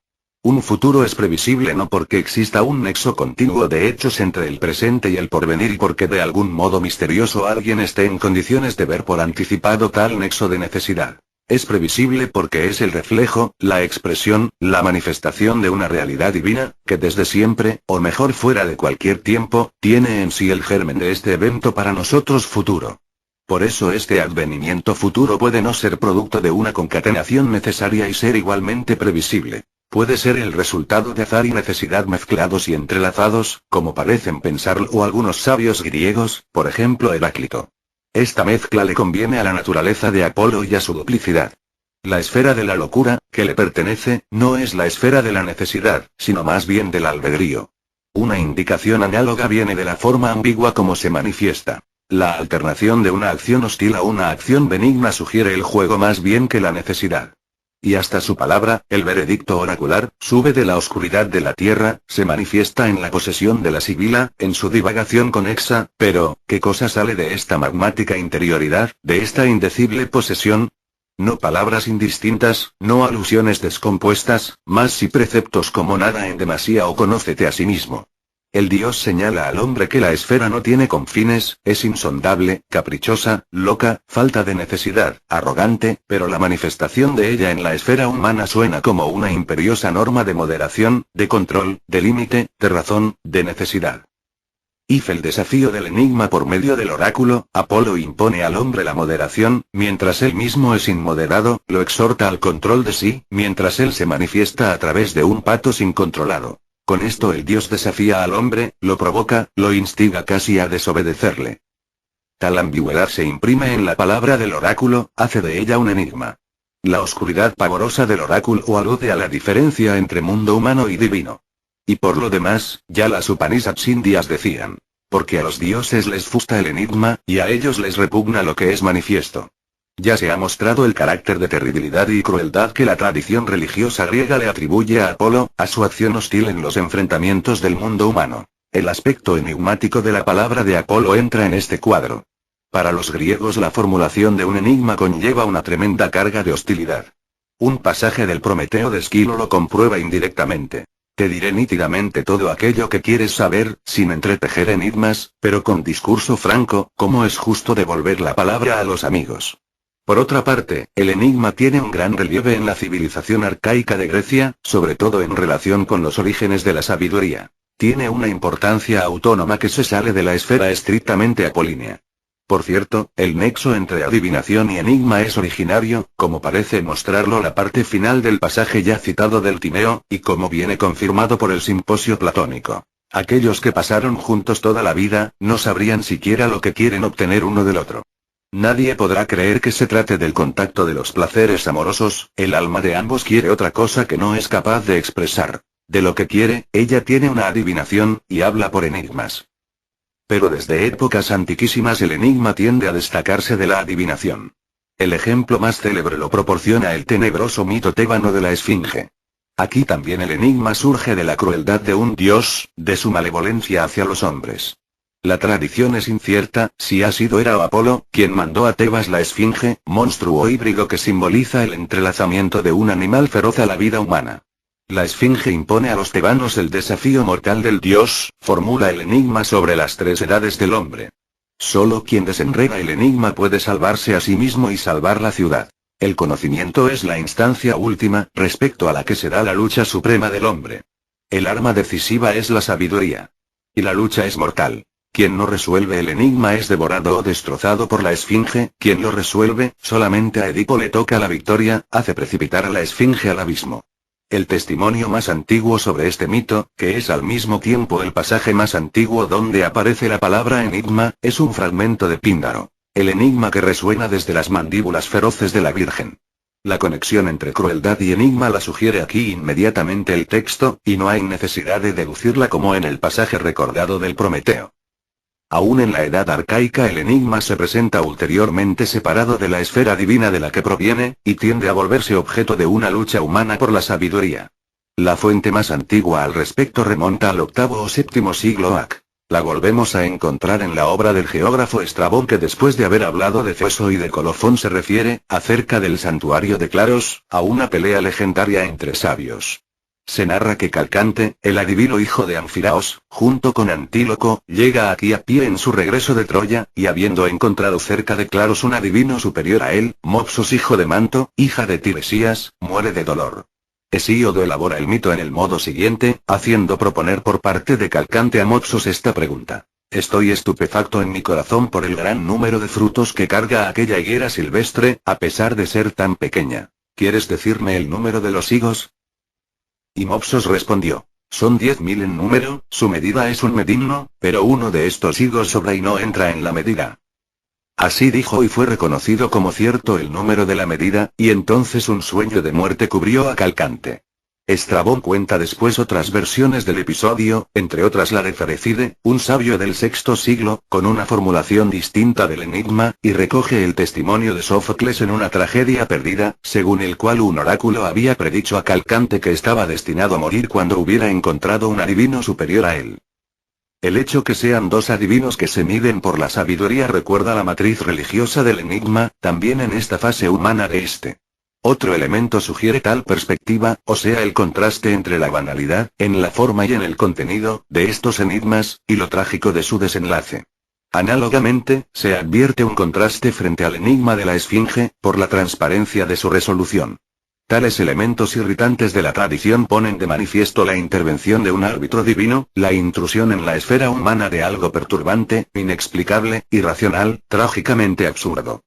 Un futuro es previsible no porque exista un nexo continuo de hechos entre el presente y el porvenir y porque de algún modo misterioso alguien esté en condiciones de ver por anticipado tal nexo de necesidad. Es previsible porque es el reflejo, la expresión, la manifestación de una realidad divina, que desde siempre, o mejor fuera de cualquier tiempo, tiene en sí el germen de este evento para nosotros futuro. Por eso este advenimiento futuro puede no ser producto de una concatenación necesaria y ser igualmente previsible. Puede ser el resultado de azar y necesidad mezclados y entrelazados, como parecen pensarlo algunos sabios griegos, por ejemplo Heráclito. Esta mezcla le conviene a la naturaleza de Apolo y a su duplicidad. La esfera de la locura, que le pertenece, no es la esfera de la necesidad, sino más bien del albedrío. Una indicación análoga viene de la forma ambigua como se manifiesta. La alternación de una acción hostil a una acción benigna sugiere el juego más bien que la necesidad. Y hasta su palabra, el veredicto oracular, sube de la oscuridad de la tierra, se manifiesta en la posesión de la sibila, en su divagación conexa, pero, ¿qué cosa sale de esta magmática interioridad, de esta indecible posesión? No palabras indistintas, no alusiones descompuestas, mas sí preceptos como nada en demasía o conócete a sí mismo. El dios señala al hombre que la esfera no tiene confines, es insondable, caprichosa, loca, falta de necesidad, arrogante, pero la manifestación de ella en la esfera humana suena como una imperiosa norma de moderación, de control, de límite, de razón, de necesidad. Hice el desafío del enigma por medio del oráculo, Apolo impone al hombre la moderación, mientras él mismo es inmoderado, lo exhorta al control de sí, mientras él se manifiesta a través de un patos incontrolado. Con esto el dios desafía al hombre, lo provoca, lo instiga casi a desobedecerle. Tal ambigüedad se imprime en la palabra del oráculo, hace de ella un enigma. La oscuridad pavorosa del oráculo alude a la diferencia entre mundo humano y divino. Y por lo demás, ya las Upanishads indias decían, porque a los dioses les fusta el enigma, y a ellos les repugna lo que es manifiesto. Ya se ha mostrado el carácter de terribilidad y crueldad que la tradición religiosa griega le atribuye a Apolo, a su acción hostil en los enfrentamientos del mundo humano. El aspecto enigmático de la palabra de Apolo entra en este cuadro. Para los griegos la formulación de un enigma conlleva una tremenda carga de hostilidad. Un pasaje del Prometeo de Esquilo lo comprueba indirectamente. Te diré nítidamente todo aquello que quieres saber, sin entretejer enigmas, pero con discurso franco, como es justo devolver la palabra a los amigos. Por otra parte, el enigma tiene un gran relieve en la civilización arcaica de Grecia, sobre todo en relación con los orígenes de la sabiduría. Tiene una importancia autónoma que se sale de la esfera estrictamente apolínea. Por cierto, el nexo entre adivinación y enigma es originario, como parece mostrarlo la parte final del pasaje ya citado del Timeo, y como viene confirmado por el simposio platónico. Aquellos que pasaron juntos toda la vida, no sabrían siquiera lo que quieren obtener uno del otro. Nadie podrá creer que se trate del contacto de los placeres amorosos, el alma de ambos quiere otra cosa que no es capaz de expresar. De lo que quiere, ella tiene una adivinación, y habla por enigmas. Pero desde épocas antiquísimas el enigma tiende a destacarse de la adivinación. El ejemplo más célebre lo proporciona el tenebroso mito tébano de la Esfinge. Aquí también el enigma surge de la crueldad de un dios, de su malevolencia hacia los hombres. La tradición es incierta, si ha sido Hera o Apolo, quien mandó a Tebas la Esfinge, monstruo híbrido que simboliza el entrelazamiento de un animal feroz a la vida humana. La Esfinge impone a los tebanos el desafío mortal del dios, formula el enigma sobre las tres edades del hombre. Solo quien desenreda el enigma puede salvarse a sí mismo y salvar la ciudad. El conocimiento es la instancia última, respecto a la que se da la lucha suprema del hombre. El arma decisiva es la sabiduría. Y la lucha es mortal. Quien no resuelve el enigma es devorado o destrozado por la Esfinge, quien lo resuelve, solamente a Edipo le toca la victoria, hace precipitar a la Esfinge al abismo. El testimonio más antiguo sobre este mito, que es al mismo tiempo el pasaje más antiguo donde aparece la palabra enigma, es un fragmento de Píndaro. El enigma que resuena desde las mandíbulas feroces de la Virgen. La conexión entre crueldad y enigma la sugiere aquí inmediatamente el texto, y no hay necesidad de deducirla como en el pasaje recordado del Prometeo. Aún en la edad arcaica el enigma se presenta ulteriormente separado de la esfera divina de la que proviene, y tiende a volverse objeto de una lucha humana por la sabiduría. La fuente más antigua al respecto remonta al octavo o séptimo siglo AC. La volvemos a encontrar en la obra del geógrafo Estrabón que después de haber hablado de Feso y de Colofón se refiere, acerca del santuario de Claros, a una pelea legendaria entre sabios. Se narra que Calcante, el adivino hijo de Anfiraos, junto con Antíloco, llega aquí a pie en su regreso de Troya, y habiendo encontrado cerca de Claros un adivino superior a él, Mopsos hijo de Manto, hija de Tiresias, muere de dolor. Hesíodo elabora el mito en el modo siguiente, haciendo proponer por parte de Calcante a Mopsos esta pregunta. Estoy estupefacto en mi corazón por el gran número de frutos que carga aquella higuera silvestre, a pesar de ser tan pequeña. ¿Quieres decirme el número de los higos? Y Mopsos respondió. Son 10.000 en número, su medida es un medimno, pero uno de estos higos sobra y no entra en la medida. Así dijo y fue reconocido como cierto el número de la medida, y entonces un sueño de muerte cubrió a Calcante. Estrabón cuenta después otras versiones del episodio, entre otras la de Ferecide, un sabio del sexto siglo, con una formulación distinta del enigma, y recoge el testimonio de Sófocles en una tragedia perdida, según el cual un oráculo había predicho a Calcante que estaba destinado a morir cuando hubiera encontrado un adivino superior a él. El hecho que sean dos adivinos que se miden por la sabiduría recuerda la matriz religiosa del enigma, también en esta fase humana de este. Otro elemento sugiere tal perspectiva, o sea el contraste entre la banalidad, en la forma y en el contenido, de estos enigmas, y lo trágico de su desenlace. Análogamente, se advierte un contraste frente al enigma de la Esfinge, por la transparencia de su resolución. Tales elementos irritantes de la tradición ponen de manifiesto la intervención de un árbitro divino, la intrusión en la esfera humana de algo perturbante, inexplicable, irracional, trágicamente absurdo.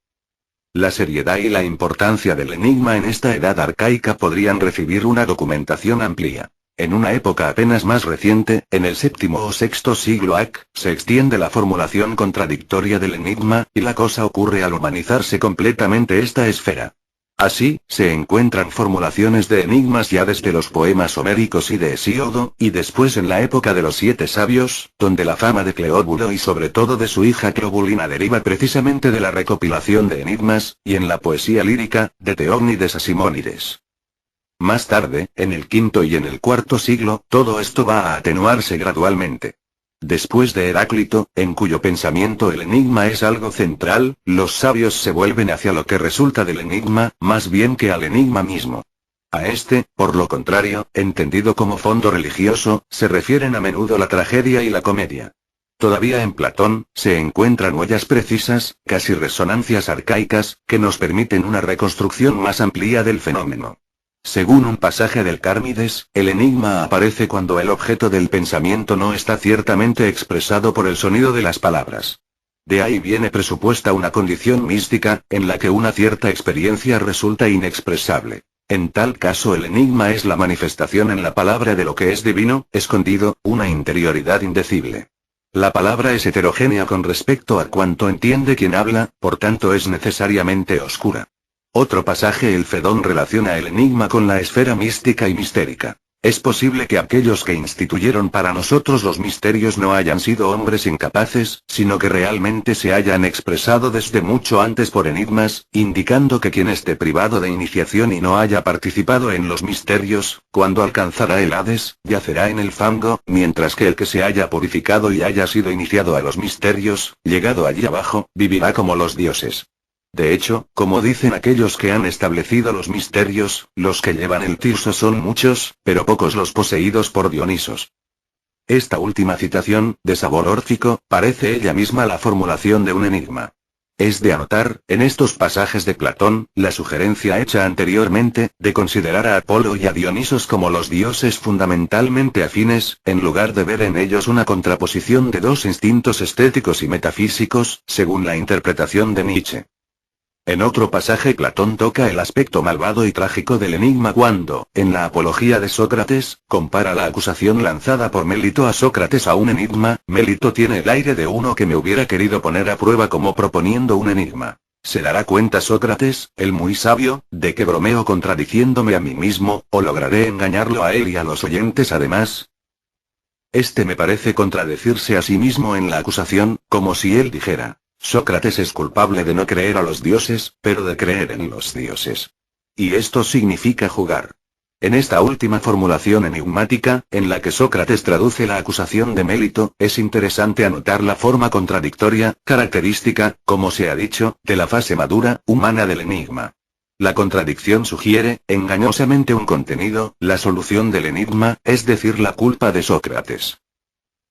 La seriedad y la importancia del enigma en esta edad arcaica podrían recibir una documentación amplia. En una época apenas más reciente, en el séptimo o sexto siglo AC, se extiende la formulación contradictoria del enigma, y la cosa ocurre al humanizarse completamente esta esfera. Así, se encuentran formulaciones de enigmas ya desde los poemas homéricos y de Hesíodo, y después en la época de los 7 sabios, donde la fama de Cleóbulo y sobre todo de su hija Cleobulina deriva precisamente de la recopilación de enigmas, y en la poesía lírica, de Teógnides a Simónides. Más tarde, en el quinto y en el cuarto siglo, todo esto va a atenuarse gradualmente. Después de Heráclito, en cuyo pensamiento el enigma es algo central, los sabios se vuelven hacia lo que resulta del enigma, más bien que al enigma mismo. A este, por lo contrario, entendido como fondo religioso, se refieren a menudo la tragedia y la comedia. Todavía en Platón, se encuentran huellas precisas, casi resonancias arcaicas, que nos permiten una reconstrucción más amplia del fenómeno. Según un pasaje del Cármides, el enigma aparece cuando el objeto del pensamiento no está ciertamente expresado por el sonido de las palabras. De ahí viene presupuesta una condición mística, en la que una cierta experiencia resulta inexpresable. En tal caso el enigma es la manifestación en la palabra de lo que es divino, escondido, una interioridad indecible. La palabra es heterogénea con respecto a cuanto entiende quien habla, por tanto es necesariamente oscura. Otro pasaje el Fedón relaciona el enigma con la esfera mística y mistérica. Es posible que aquellos que instituyeron para nosotros los misterios no hayan sido hombres incapaces, sino que realmente se hayan expresado desde mucho antes por enigmas, indicando que quien esté privado de iniciación y no haya participado en los misterios, cuando alcanzará el Hades, yacerá en el fango, mientras que el que se haya purificado y haya sido iniciado a los misterios, llegado allí abajo, vivirá como los dioses. De hecho, como dicen aquellos que han establecido los misterios, los que llevan el tirso son muchos, pero pocos los poseídos por Dionisos. Esta última citación, de sabor órfico, parece ella misma la formulación de un enigma. Es de anotar, en estos pasajes de Platón, la sugerencia hecha anteriormente, de considerar a Apolo y a Dionisos como los dioses fundamentalmente afines, en lugar de ver en ellos una contraposición de dos instintos estéticos y metafísicos, según la interpretación de Nietzsche. En otro pasaje Platón toca el aspecto malvado y trágico del enigma cuando, en la Apología de Sócrates, compara la acusación lanzada por Mélito a Sócrates a un enigma. Mélito tiene el aire de uno que me hubiera querido poner a prueba como proponiendo un enigma. ¿Se dará cuenta Sócrates, el muy sabio, de que bromeo contradiciéndome a mí mismo, o lograré engañarlo a él y a los oyentes además? Este me parece contradecirse a sí mismo en la acusación, como si él dijera: Sócrates es culpable de no creer a los dioses, pero de creer en los dioses. Y esto significa jugar. En esta última formulación enigmática, en la que Sócrates traduce la acusación de Mélito, es interesante anotar la forma contradictoria, característica, como se ha dicho, de la fase madura, humana del enigma. La contradicción sugiere, engañosamente un contenido, la solución del enigma, es decir, la culpa de Sócrates.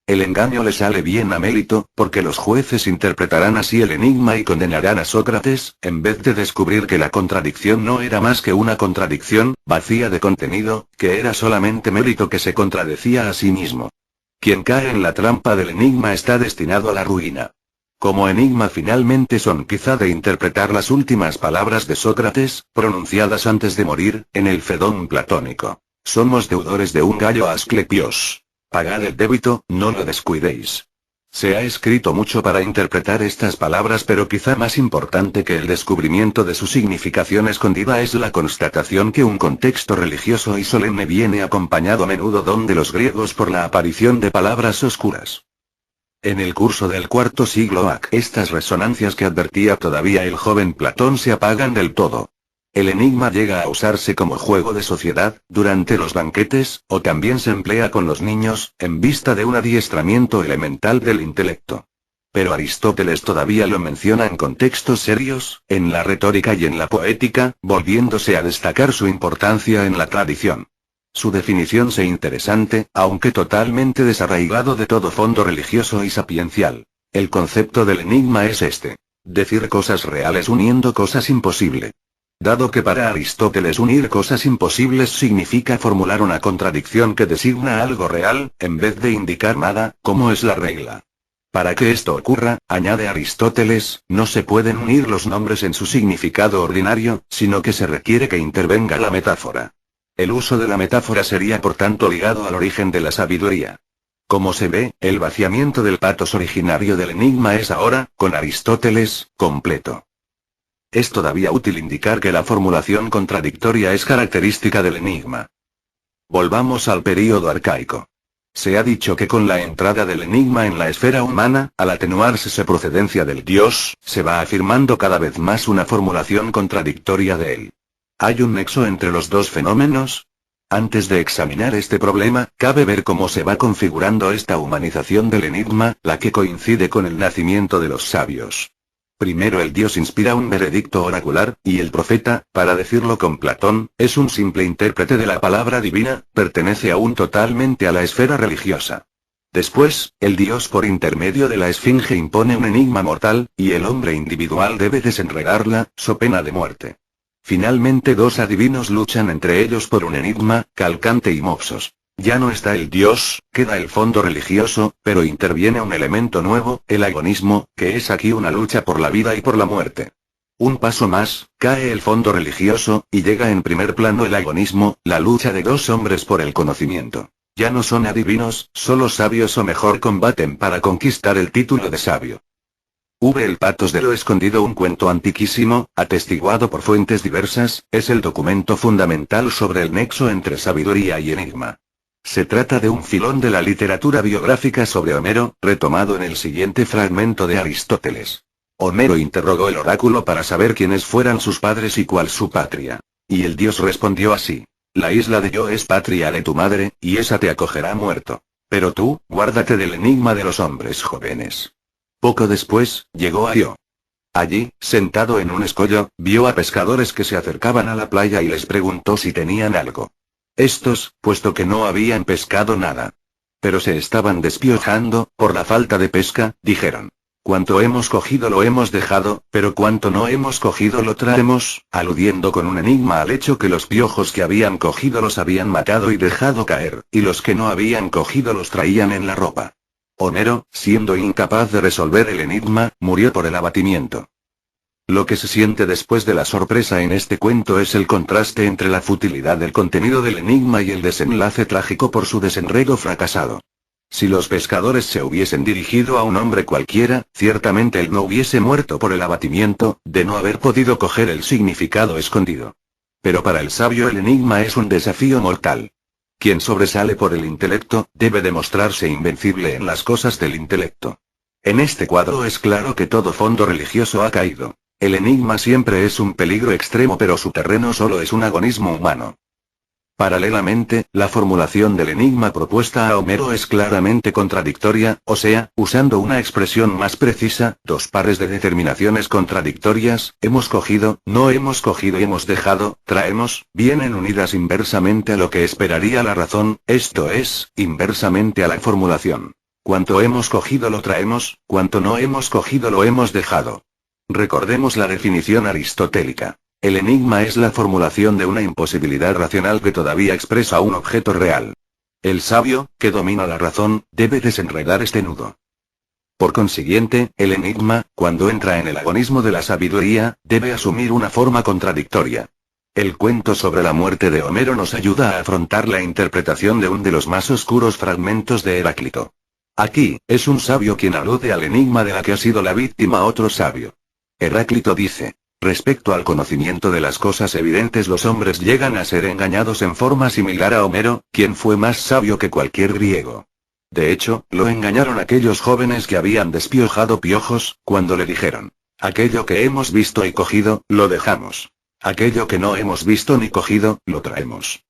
El engaño le sale bien a Mélito, porque los jueces interpretarán así el enigma y condenarán a Sócrates, en vez de descubrir que la contradicción no era más que una contradicción, vacía de contenido, que era solamente Mélito que se contradecía a sí mismo. Quien cae en la trampa del enigma está destinado a la ruina. Como enigma finalmente son quizá de interpretar las últimas palabras de Sócrates, pronunciadas antes de morir, en el Fedón platónico. Somos deudores de un gallo a Asclepios. Pagad el débito, no lo descuidéis. Se ha escrito mucho para interpretar estas palabras, pero quizá más importante que el descubrimiento de su significación escondida es la constatación que un contexto religioso y solemne viene acompañado a menudo donde los griegos por la aparición de palabras oscuras. En el curso del cuarto siglo AC, estas resonancias que advertía todavía el joven Platón se apagan del todo. El enigma llega a usarse como juego de sociedad, durante los banquetes, o también se emplea con los niños, en vista de un adiestramiento elemental del intelecto. Pero Aristóteles todavía lo menciona en contextos serios, en la retórica y en la poética, volviéndose a destacar su importancia en la tradición. Su definición es interesante, aunque totalmente desarraigado de todo fondo religioso y sapiencial. El concepto del enigma es este: decir cosas reales uniendo cosas imposibles. Dado que para Aristóteles unir cosas imposibles significa formular una contradicción que designa algo real, en vez de indicar nada, como es la regla. Para que esto ocurra, añade Aristóteles, no se pueden unir los nombres en su significado ordinario, sino que se requiere que intervenga la metáfora. El uso de la metáfora sería por tanto ligado al origen de la sabiduría. Como se ve, el vaciamiento del patos originario del enigma es ahora, con Aristóteles, completo. Es todavía útil indicar que la formulación contradictoria es característica del enigma. Volvamos al período arcaico. Se ha dicho que con la entrada del enigma en la esfera humana, al atenuarse su procedencia del dios, se va afirmando cada vez más una formulación contradictoria de él. ¿Hay un nexo entre los dos fenómenos? Antes de examinar este problema, cabe ver cómo se va configurando esta humanización del enigma, la que coincide con el nacimiento de los sabios. Primero el dios inspira un veredicto oracular, y el profeta, para decirlo con Platón, es un simple intérprete de la palabra divina, pertenece aún totalmente a la esfera religiosa. Después, el dios por intermedio de la esfinge impone un enigma mortal, y el hombre individual debe desenredarla, so pena de muerte. Finalmente dos adivinos luchan entre ellos por un enigma, Calcante y Moxos. Ya no está el dios, queda el fondo religioso, pero interviene un elemento nuevo, el agonismo, que es aquí una lucha por la vida y por la muerte. Un paso más, cae el fondo religioso, y llega en primer plano el agonismo, la lucha de dos hombres por el conocimiento. Ya no son adivinos, solo sabios o mejor combaten para conquistar el título de sabio. El Patos de lo Escondido, un cuento antiquísimo, atestiguado por fuentes diversas, es el documento fundamental sobre el nexo entre sabiduría y enigma. Se trata de un filón de la literatura biográfica sobre Homero, retomado en el siguiente fragmento de Aristóteles. Homero interrogó el oráculo para saber quiénes fueran sus padres y cuál su patria. Y el dios respondió así: la isla de Io es patria de tu madre, y esa te acogerá muerto. Pero tú, guárdate del enigma de los hombres jóvenes. Poco después, llegó a Io. Allí, sentado en un escollo, vio a pescadores que se acercaban a la playa y les preguntó si tenían algo. Estos, puesto que no habían pescado nada, pero se estaban despiojando, por la falta de pesca, dijeron: cuanto hemos cogido lo hemos dejado, pero cuanto no hemos cogido lo traemos, aludiendo con un enigma al hecho que los piojos que habían cogido los habían matado y dejado caer, y los que no habían cogido los traían en la ropa. Homero, siendo incapaz de resolver el enigma, murió por el abatimiento. Lo que se siente después de la sorpresa en este cuento es el contraste entre la futilidad del contenido del enigma y el desenlace trágico por su desenredo fracasado. Si los pescadores se hubiesen dirigido a un hombre cualquiera, ciertamente él no hubiese muerto por el abatimiento, de no haber podido coger el significado escondido. Pero para el sabio el enigma es un desafío mortal. Quien sobresale por el intelecto, debe demostrarse invencible en las cosas del intelecto. En este cuadro es claro que todo fondo religioso ha caído. El enigma siempre es un peligro extremo, pero su terreno solo es un agonismo humano. Paralelamente, la formulación del enigma propuesta a Homero es claramente contradictoria, o sea, usando una expresión más precisa, dos pares de determinaciones contradictorias, hemos cogido, no hemos cogido y hemos dejado, traemos, vienen unidas inversamente a lo que esperaría la razón, esto es, inversamente a la formulación. Cuanto hemos cogido lo traemos, cuanto no hemos cogido lo hemos dejado. Recordemos la definición aristotélica. El enigma es la formulación de una imposibilidad racional que todavía expresa un objeto real. El sabio, que domina la razón, debe desenredar este nudo. Por consiguiente, el enigma, cuando entra en el agonismo de la sabiduría, debe asumir una forma contradictoria. El cuento sobre la muerte de Homero nos ayuda a afrontar la interpretación de uno de los más oscuros fragmentos de Heráclito. Aquí, es un sabio quien alude al enigma de la que ha sido la víctima otro sabio. Heráclito dice: respecto al conocimiento de las cosas evidentes, los hombres llegan a ser engañados en forma similar a Homero, quien fue más sabio que cualquier griego. De hecho, lo engañaron aquellos jóvenes que habían despiojado piojos, cuando le dijeron: aquello que hemos visto y cogido, lo dejamos. Aquello que no hemos visto ni cogido, lo traemos.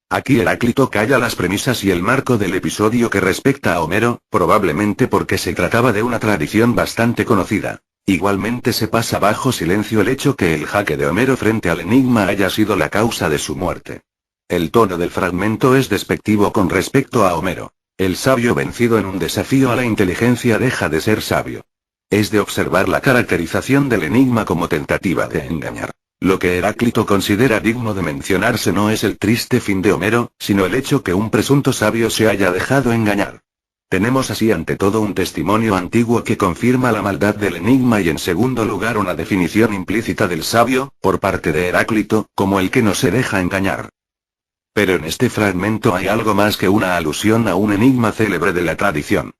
Aquí Heráclito calla las premisas y el marco del episodio que respecta a Homero, probablemente porque se trataba de una tradición bastante conocida. Igualmente se pasa bajo silencio el hecho que el jaque de Homero frente al enigma haya sido la causa de su muerte. El tono del fragmento es despectivo con respecto a Homero. El sabio vencido en un desafío a la inteligencia deja de ser sabio. Es de observar la caracterización del enigma como tentativa de engañar. Lo que Heráclito considera digno de mencionarse no es el triste fin de Homero, sino el hecho que un presunto sabio se haya dejado engañar. Tenemos así ante todo un testimonio antiguo que confirma la maldad del enigma y en segundo lugar una definición implícita del sabio, por parte de Heráclito, como el que no se deja engañar. Pero en este fragmento hay algo más que una alusión a un enigma célebre de la tradición.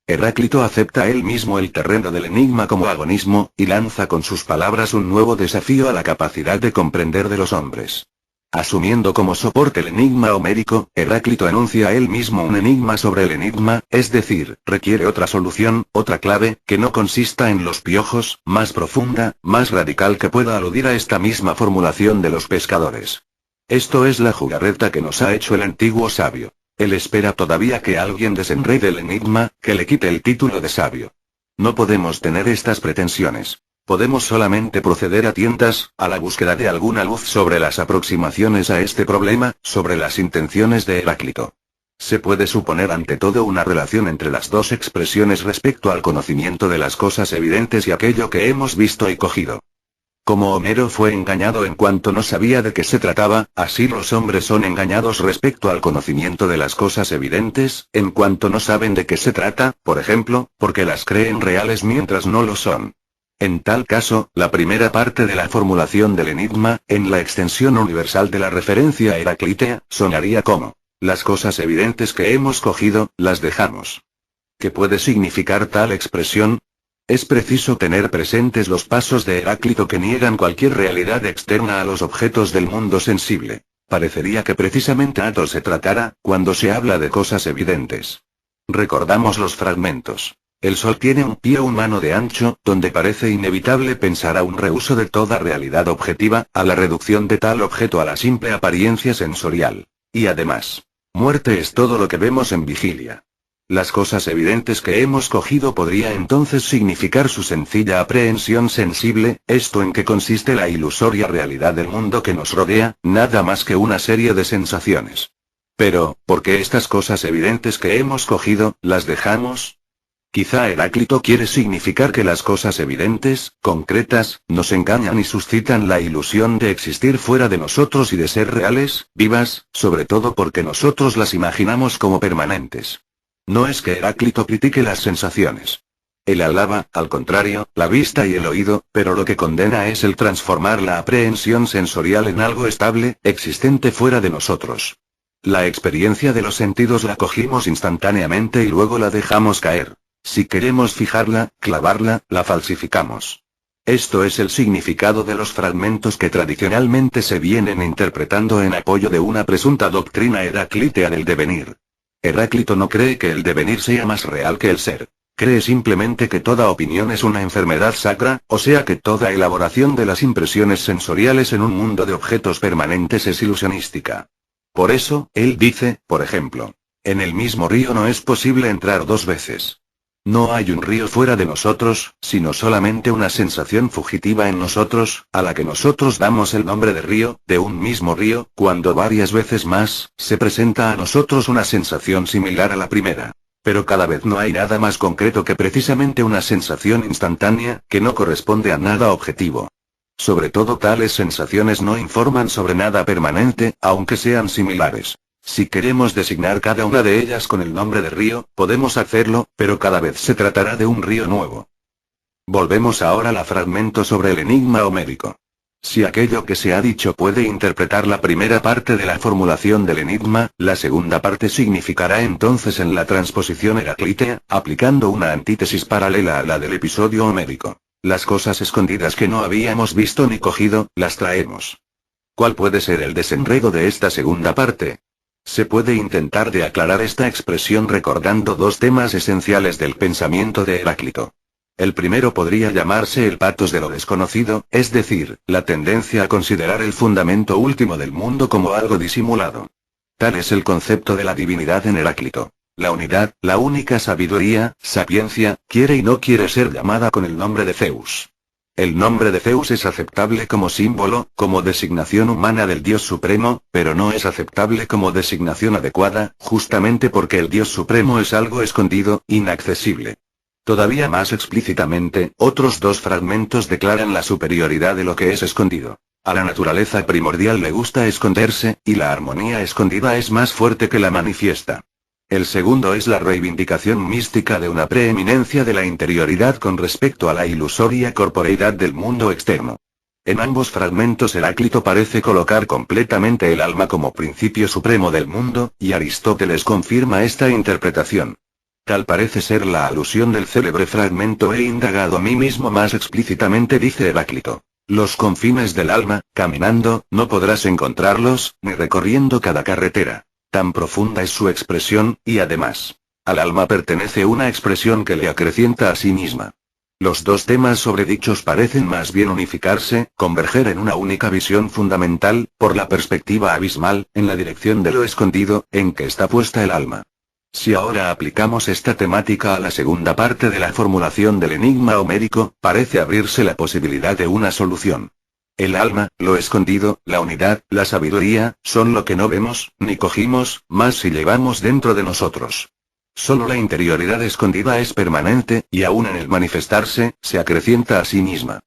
Heráclito acepta él mismo el terreno del enigma como agonismo, y lanza con sus palabras un nuevo desafío a la capacidad de comprender de los hombres. Asumiendo como soporte el enigma homérico, Heráclito enuncia él mismo un enigma sobre el enigma, es decir, requiere otra solución, otra clave, que no consista en los piojos, más profunda, más radical que pueda aludir a esta misma formulación de los pescadores. Esto es la jugarreta que nos ha hecho el antiguo sabio. Él espera todavía que alguien desenrede el enigma, que le quite el título de sabio. No podemos tener estas pretensiones. Podemos solamente proceder a tientas, a la búsqueda de alguna luz sobre las aproximaciones a este problema, sobre las intenciones de Heráclito. Se puede suponer ante todo una relación entre las dos expresiones respecto al conocimiento de las cosas evidentes y aquello que hemos visto y cogido. Como Homero fue engañado en cuanto no sabía de qué se trataba, así los hombres son engañados respecto al conocimiento de las cosas evidentes, en cuanto no saben de qué se trata, por ejemplo, porque las creen reales mientras no lo son. En tal caso, la primera parte de la formulación del enigma, en la extensión universal de la referencia heraclítea, sonaría como: las cosas evidentes que hemos cogido, las dejamos. ¿Qué puede significar tal expresión? Es preciso tener presentes los pasos de Heráclito que niegan cualquier realidad externa a los objetos del mundo sensible. Parecería que precisamente a se tratara, cuando se habla de cosas evidentes. Recordamos los fragmentos. El Sol tiene un pie humano de ancho, donde parece inevitable pensar a un reuso de toda realidad objetiva, a la reducción de tal objeto a la simple apariencia sensorial. Y además, muerte es todo lo que vemos en vigilia. Las cosas evidentes que hemos cogido podría entonces significar su sencilla aprehensión sensible, esto en que consiste la ilusoria realidad del mundo que nos rodea, nada más que una serie de sensaciones. Pero, ¿por qué estas cosas evidentes que hemos cogido, las dejamos? Quizá Heráclito quiere significar que las cosas evidentes, concretas, nos engañan y suscitan la ilusión de existir fuera de nosotros y de ser reales, vivas, sobre todo porque nosotros las imaginamos como permanentes. No es que Heráclito critique las sensaciones. Él alaba, al contrario, la vista y el oído, pero lo que condena es el transformar la aprehensión sensorial en algo estable, existente fuera de nosotros. La experiencia de los sentidos la cogimos instantáneamente y luego la dejamos caer. Si queremos fijarla, clavarla, la falsificamos. Esto es el significado de los fragmentos que tradicionalmente se vienen interpretando en apoyo de una presunta doctrina heraclítea del devenir. Heráclito no cree que el devenir sea más real que el ser. Cree simplemente que toda opinión es una enfermedad sacra, o sea que toda elaboración de las impresiones sensoriales en un mundo de objetos permanentes es ilusionística. Por eso, él dice, por ejemplo, en el mismo río no es posible entrar dos veces. No hay un río fuera de nosotros, sino solamente una sensación fugitiva en nosotros, a la que nosotros damos el nombre de río, de un mismo río, cuando varias veces más, se presenta a nosotros una sensación similar a la primera. Pero cada vez no hay nada más concreto que precisamente una sensación instantánea, que no corresponde a nada objetivo. Sobre todo tales sensaciones no informan sobre nada permanente, aunque sean similares. Si queremos designar cada una de ellas con el nombre de río, podemos hacerlo, pero cada vez se tratará de un río nuevo. Volvemos ahora al fragmento sobre el enigma homérico. Si aquello que se ha dicho puede interpretar la primera parte de la formulación del enigma, la segunda parte significará entonces en la transposición heraclítea, aplicando una antítesis paralela a la del episodio homérico. Las cosas escondidas que no habíamos visto ni cogido, las traemos. ¿Cuál puede ser el desenredo de esta segunda parte? Se puede intentar de aclarar esta expresión recordando dos temas esenciales del pensamiento de Heráclito. El primero podría llamarse el patos de lo desconocido, es decir, la tendencia a considerar el fundamento último del mundo como algo disimulado. Tal es el concepto de la divinidad en Heráclito. La unidad, la única sabiduría, sapiencia, quiere y no quiere ser llamada con el nombre de Zeus. El nombre de Zeus es aceptable como símbolo, como designación humana del Dios Supremo, pero no es aceptable como designación adecuada, justamente porque el Dios Supremo es algo escondido, inaccesible. Todavía más explícitamente, otros dos fragmentos declaran la superioridad de lo que es escondido. A la naturaleza primordial le gusta esconderse, y la armonía escondida es más fuerte que la manifiesta. El segundo es la reivindicación mística de una preeminencia de la interioridad con respecto a la ilusoria corporeidad del mundo externo. En ambos fragmentos Heráclito parece colocar completamente el alma como principio supremo del mundo, y Aristóteles confirma esta interpretación. Tal parece ser la alusión del célebre fragmento: he indagado a mí mismo más explícitamente, dice Heráclito. Los confines del alma, caminando, no podrás encontrarlos, ni recorriendo cada carretera. Tan profunda es su expresión, y además, al alma pertenece una expresión que le acrecienta a sí misma. Los dos temas sobredichos parecen más bien unificarse, converger en una única visión fundamental, por la perspectiva abismal, en la dirección de lo escondido, en que está puesta el alma. Si ahora aplicamos esta temática a la segunda parte de la formulación del enigma homérico, parece abrirse la posibilidad de una solución. El alma, lo escondido, la unidad, la sabiduría, son lo que no vemos, ni cogimos, más si llevamos dentro de nosotros. Solo la interioridad escondida es permanente, y aún en el manifestarse, se acrecienta a sí misma.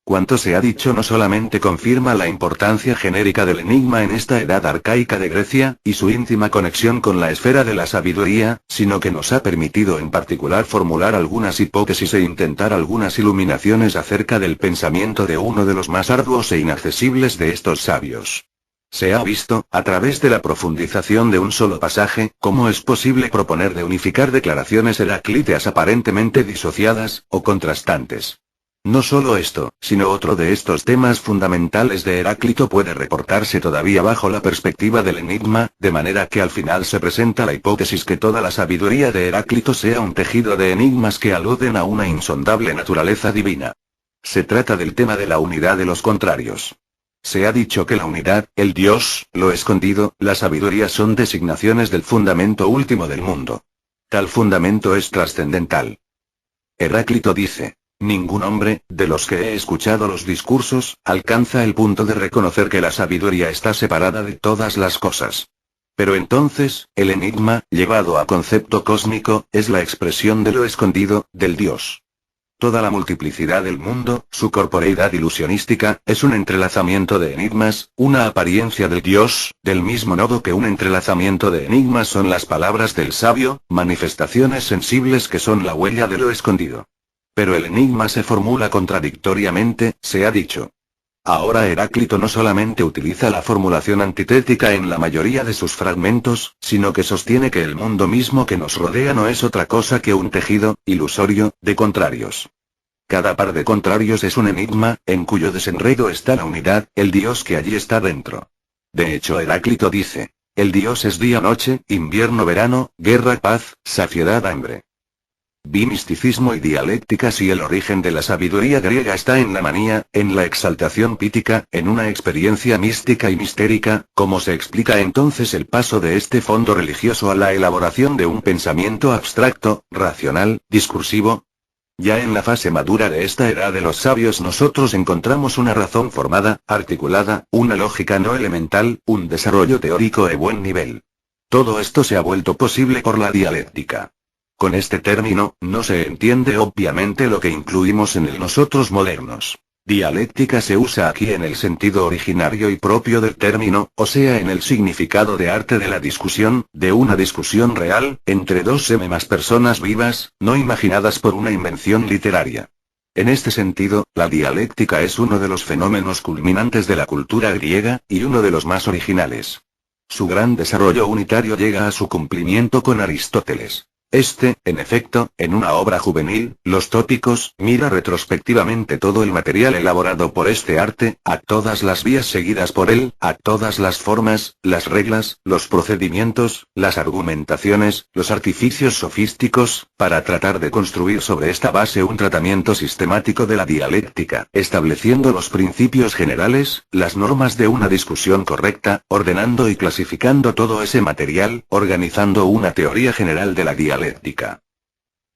Cuanto se ha dicho no solamente confirma la importancia genérica del enigma en esta edad arcaica de Grecia, y su íntima conexión con la esfera de la sabiduría, sino que nos ha permitido en particular formular algunas hipótesis e intentar algunas iluminaciones acerca del pensamiento de uno de los más arduos e inaccesibles de estos sabios. Se ha visto, a través de la profundización de un solo pasaje, cómo es posible proponer de unificar declaraciones heraclíteas aparentemente disociadas, o contrastantes. No solo esto, sino otro de estos temas fundamentales de Heráclito puede reportarse todavía bajo la perspectiva del enigma, de manera que al final se presenta la hipótesis que toda la sabiduría de Heráclito sea un tejido de enigmas que aluden a una insondable naturaleza divina. Se trata del tema de la unidad de los contrarios. Se ha dicho que la unidad, el Dios, lo escondido, la sabiduría son designaciones del fundamento último del mundo. Tal fundamento es trascendental. Heráclito dice: ningún hombre, de los que he escuchado los discursos, alcanza el punto de reconocer que la sabiduría está separada de todas las cosas. Pero entonces, el enigma, llevado a concepto cósmico, es la expresión de lo escondido, del Dios. Toda la multiplicidad del mundo, su corporeidad ilusionística, es un entrelazamiento de enigmas, una apariencia del Dios, del mismo modo que un entrelazamiento de enigmas son las palabras del sabio, manifestaciones sensibles que son la huella de lo escondido. Pero el enigma se formula contradictoriamente, se ha dicho. Ahora Heráclito no solamente utiliza la formulación antitética en la mayoría de sus fragmentos, sino que sostiene que el mundo mismo que nos rodea no es otra cosa que un tejido, ilusorio, de contrarios. Cada par de contrarios es un enigma, en cuyo desenredo está la unidad, el Dios que allí está dentro. De hecho Heráclito dice: el Dios es día-noche, invierno-verano, guerra-paz, saciedad-hambre. Misticismo y dialéctica. Si el origen de la sabiduría griega está en la manía, en la exaltación pítica, en una experiencia mística y mistérica, ¿cómo se explica entonces el paso de este fondo religioso a la elaboración de un pensamiento abstracto, racional, discursivo? Ya en la fase madura de esta edad de los sabios nosotros encontramos una razón formada, articulada, una lógica no elemental, un desarrollo teórico de buen nivel. Todo esto se ha vuelto posible por la dialéctica. Con este término, no se entiende obviamente lo que incluimos en el nosotros modernos. Dialéctica se usa aquí en el sentido originario y propio del término, o sea en el significado de arte de la discusión, de una discusión real, entre dos más personas vivas, no imaginadas por una invención literaria. En este sentido, la dialéctica es uno de los fenómenos culminantes de la cultura griega, y uno de los más originales. Su gran desarrollo unitario llega a su cumplimiento con Aristóteles. En efecto, en una obra juvenil, Los Tópicos, mira retrospectivamente todo el material elaborado por este arte, a todas las vías seguidas por él, a todas las formas, las reglas, los procedimientos, las argumentaciones, los artificios sofísticos, para tratar de construir sobre esta base un tratamiento sistemático de la dialéctica, estableciendo los principios generales, las normas de una discusión correcta, ordenando y clasificando todo ese material, organizando una teoría general de la dialéctica.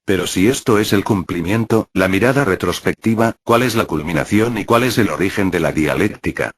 Pero si esto es el cumplimiento, la mirada retrospectiva, ¿cuál es la culminación y cuál es el origen de la dialéctica?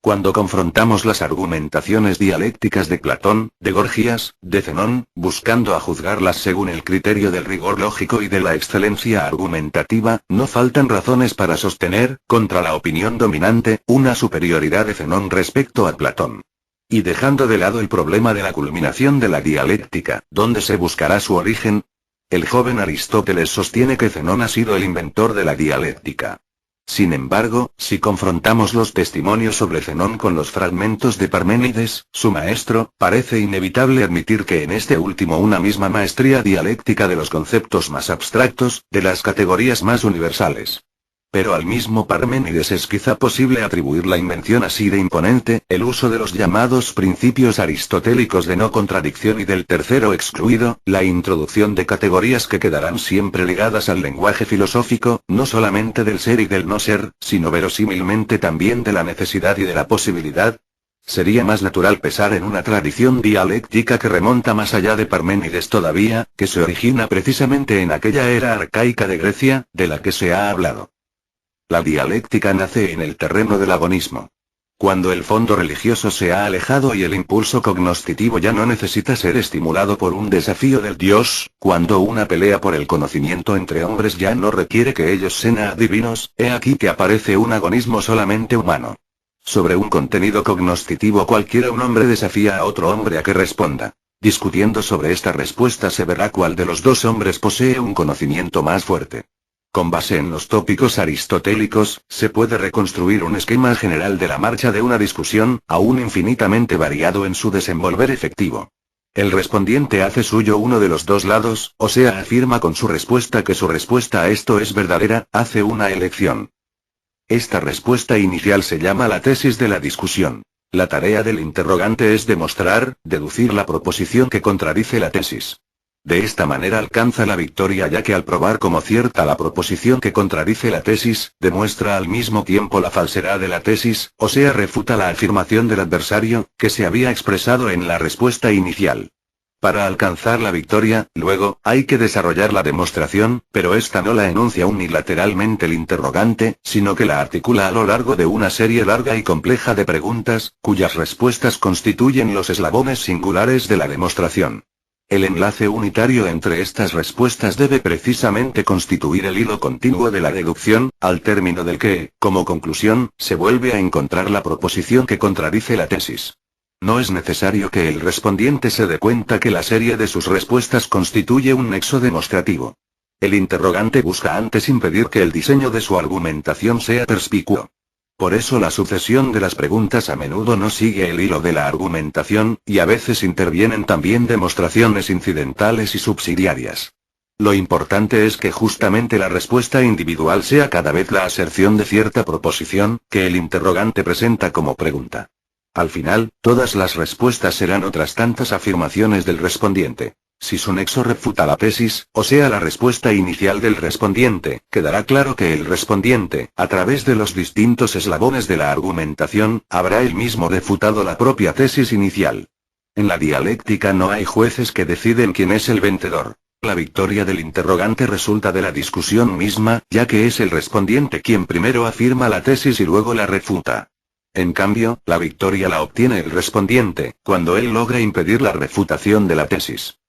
Cuando confrontamos las argumentaciones dialécticas de Platón, de Gorgias, de Zenón, buscando a juzgarlas según el criterio del rigor lógico y de la excelencia argumentativa, no faltan razones para sostener, contra la opinión dominante, una superioridad de Zenón respecto a Platón. Y dejando de lado el problema de la culminación de la dialéctica, ¿dónde se buscará su origen? El joven Aristóteles sostiene que Zenón ha sido el inventor de la dialéctica. Sin embargo, si confrontamos los testimonios sobre Zenón con los fragmentos de Parménides, su maestro, parece inevitable admitir que en este último una misma maestría dialéctica de los conceptos más abstractos, de las categorías más universales. Pero al mismo Parménides es quizá posible atribuir la invención así de imponente, el uso de los llamados principios aristotélicos de no contradicción y del tercero excluido, la introducción de categorías que quedarán siempre ligadas al lenguaje filosófico, no solamente del ser y del no ser, sino verosímilmente también de la necesidad y de la posibilidad. Sería más natural pensar en una tradición dialéctica que remonta más allá de Parménides todavía, que se origina precisamente en aquella era arcaica de Grecia, de la que se ha hablado. La dialéctica nace en el terreno del agonismo. Cuando el fondo religioso se ha alejado y el impulso cognoscitivo ya no necesita ser estimulado por un desafío del Dios, cuando una pelea por el conocimiento entre hombres ya no requiere que ellos sean adivinos, he aquí que aparece un agonismo solamente humano. Sobre un contenido cognoscitivo cualquiera un hombre desafía a otro hombre a que responda. Discutiendo sobre esta respuesta se verá cuál de los dos hombres posee un conocimiento más fuerte. Con base en los tópicos aristotélicos, se puede reconstruir un esquema general de la marcha de una discusión, aún infinitamente variado en su desenvolver efectivo. El respondiente hace suyo uno de los dos lados, o sea, afirma con su respuesta que su respuesta a esto es verdadera, hace una elección. Esta respuesta inicial se llama la tesis de la discusión. La tarea del interrogante es demostrar, deducir la proposición que contradice la tesis. De esta manera alcanza la victoria ya que al probar como cierta la proposición que contradice la tesis, demuestra al mismo tiempo la falsedad de la tesis, o sea refuta la afirmación del adversario, que se había expresado en la respuesta inicial. Para alcanzar la victoria, luego, hay que desarrollar la demostración, pero esta no la enuncia unilateralmente el interrogante, sino que la articula a lo largo de una serie larga y compleja de preguntas, cuyas respuestas constituyen los eslabones singulares de la demostración. El enlace unitario entre estas respuestas debe precisamente constituir el hilo continuo de la deducción, al término del que, como conclusión, se vuelve a encontrar la proposición que contradice la tesis. No es necesario que el respondiente se dé cuenta que la serie de sus respuestas constituye un nexo demostrativo. El interrogante busca antes impedir que el diseño de su argumentación sea perspicuo. Por eso la sucesión de las preguntas a menudo no sigue el hilo de la argumentación, y a veces intervienen también demostraciones incidentales y subsidiarias. Lo importante es que justamente la respuesta individual sea cada vez la aserción de cierta proposición, que el interrogante presenta como pregunta. Al final, todas las respuestas serán otras tantas afirmaciones del respondiente. Si su nexo refuta la tesis, o sea la respuesta inicial del respondiente, quedará claro que el respondiente, a través de los distintos eslabones de la argumentación, habrá él mismo refutado la propia tesis inicial. En la dialéctica no hay jueces que deciden quién es el vencedor. La victoria del interrogante resulta de la discusión misma, ya que es el respondiente quien primero afirma la tesis y luego la refuta. En cambio, la victoria la obtiene el respondiente, cuando él logra impedir la refutación de la tesis.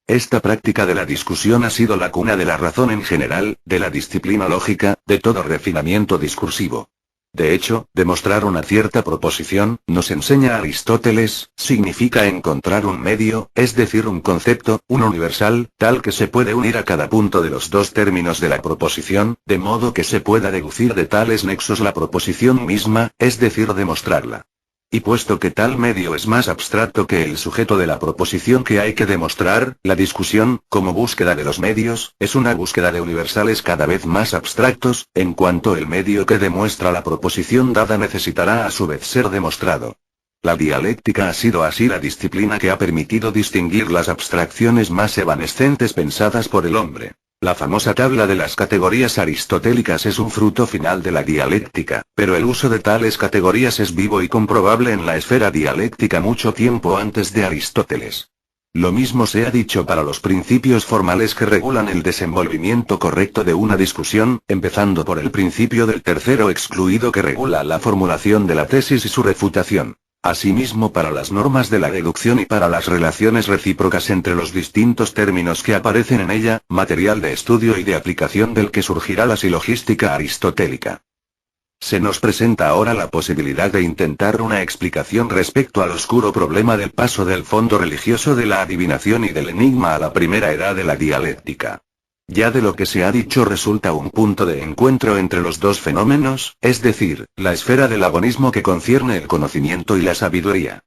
Esta práctica de la discusión ha sido la cuna de la razón en general, de la disciplina lógica, de todo refinamiento discursivo. De hecho, demostrar una cierta proposición, nos enseña Aristóteles, significa encontrar un medio, es decir un concepto, un universal, tal que se puede unir a cada punto de los dos términos de la proposición, de modo que se pueda deducir de tales nexos la proposición misma, es decir demostrarla. Y puesto que tal medio es más abstracto que el sujeto de la proposición que hay que demostrar, la discusión, como búsqueda de los medios, es una búsqueda de universales cada vez más abstractos, en cuanto el medio que demuestra la proposición dada necesitará a su vez ser demostrado. La dialéctica ha sido así la disciplina que ha permitido distinguir las abstracciones más evanescentes pensadas por el hombre. La famosa tabla de las categorías aristotélicas es un fruto final de la dialéctica, pero el uso de tales categorías es vivo y comprobable en la esfera dialéctica mucho tiempo antes de Aristóteles. Lo mismo se ha dicho para los principios formales que regulan el desenvolvimiento correcto de una discusión, empezando por el principio del tercero excluido que regula la formulación de la tesis y su refutación. Asimismo para las normas de la deducción y para las relaciones recíprocas entre los distintos términos que aparecen en ella, material de estudio y de aplicación del que surgirá la silogística aristotélica. Se nos presenta ahora la posibilidad de intentar una explicación respecto al oscuro problema del paso del fondo religioso de la adivinación y del enigma a la primera edad de la dialéctica. Ya de lo que se ha dicho resulta un punto de encuentro entre los dos fenómenos, es decir, la esfera del agonismo que concierne el conocimiento y la sabiduría.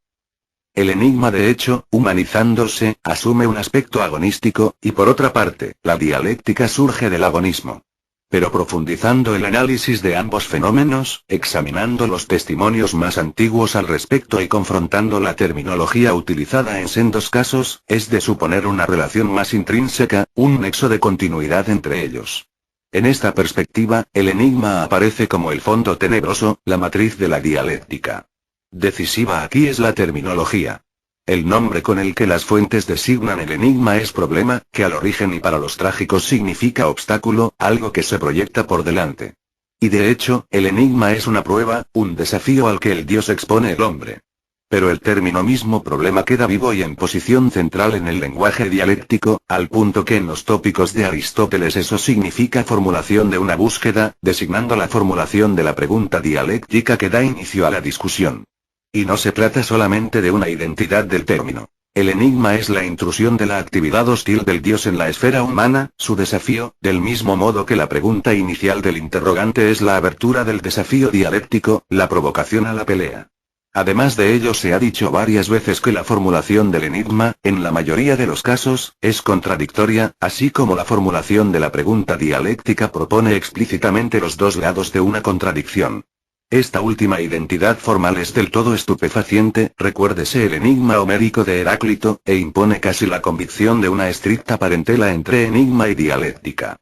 El enigma de hecho, humanizándose, asume un aspecto agonístico, y por otra parte, la dialéctica surge del agonismo. Pero profundizando el análisis de ambos fenómenos, examinando los testimonios más antiguos al respecto y confrontando la terminología utilizada en sendos casos, es de suponer una relación más intrínseca, un nexo de continuidad entre ellos. En esta perspectiva, el enigma aparece como el fondo tenebroso, la matriz de la dialéctica. Decisiva aquí es la terminología. El nombre con el que las fuentes designan el enigma es problema, que al origen y para los trágicos significa obstáculo, algo que se proyecta por delante. Y de hecho, el enigma es una prueba, un desafío al que el dios expone el hombre. Pero el término mismo problema queda vivo y en posición central en el lenguaje dialéctico, al punto que en los tópicos de Aristóteles eso significa formulación de una búsqueda, designando la formulación de la pregunta dialéctica que da inicio a la discusión. Y no se trata solamente de una identidad del término. El enigma es la intrusión de la actividad hostil del dios en la esfera humana, su desafío, del mismo modo que la pregunta inicial del interrogante es la abertura del desafío dialéctico, la provocación a la pelea. Además de ello se ha dicho varias veces que la formulación del enigma, en la mayoría de los casos, es contradictoria, así como la formulación de la pregunta dialéctica propone explícitamente los dos lados de una contradicción. Esta última identidad formal es del todo estupefaciente, recuérdese el enigma homérico de Heráclito, e impone casi la convicción de una estricta parentela entre enigma y dialéctica.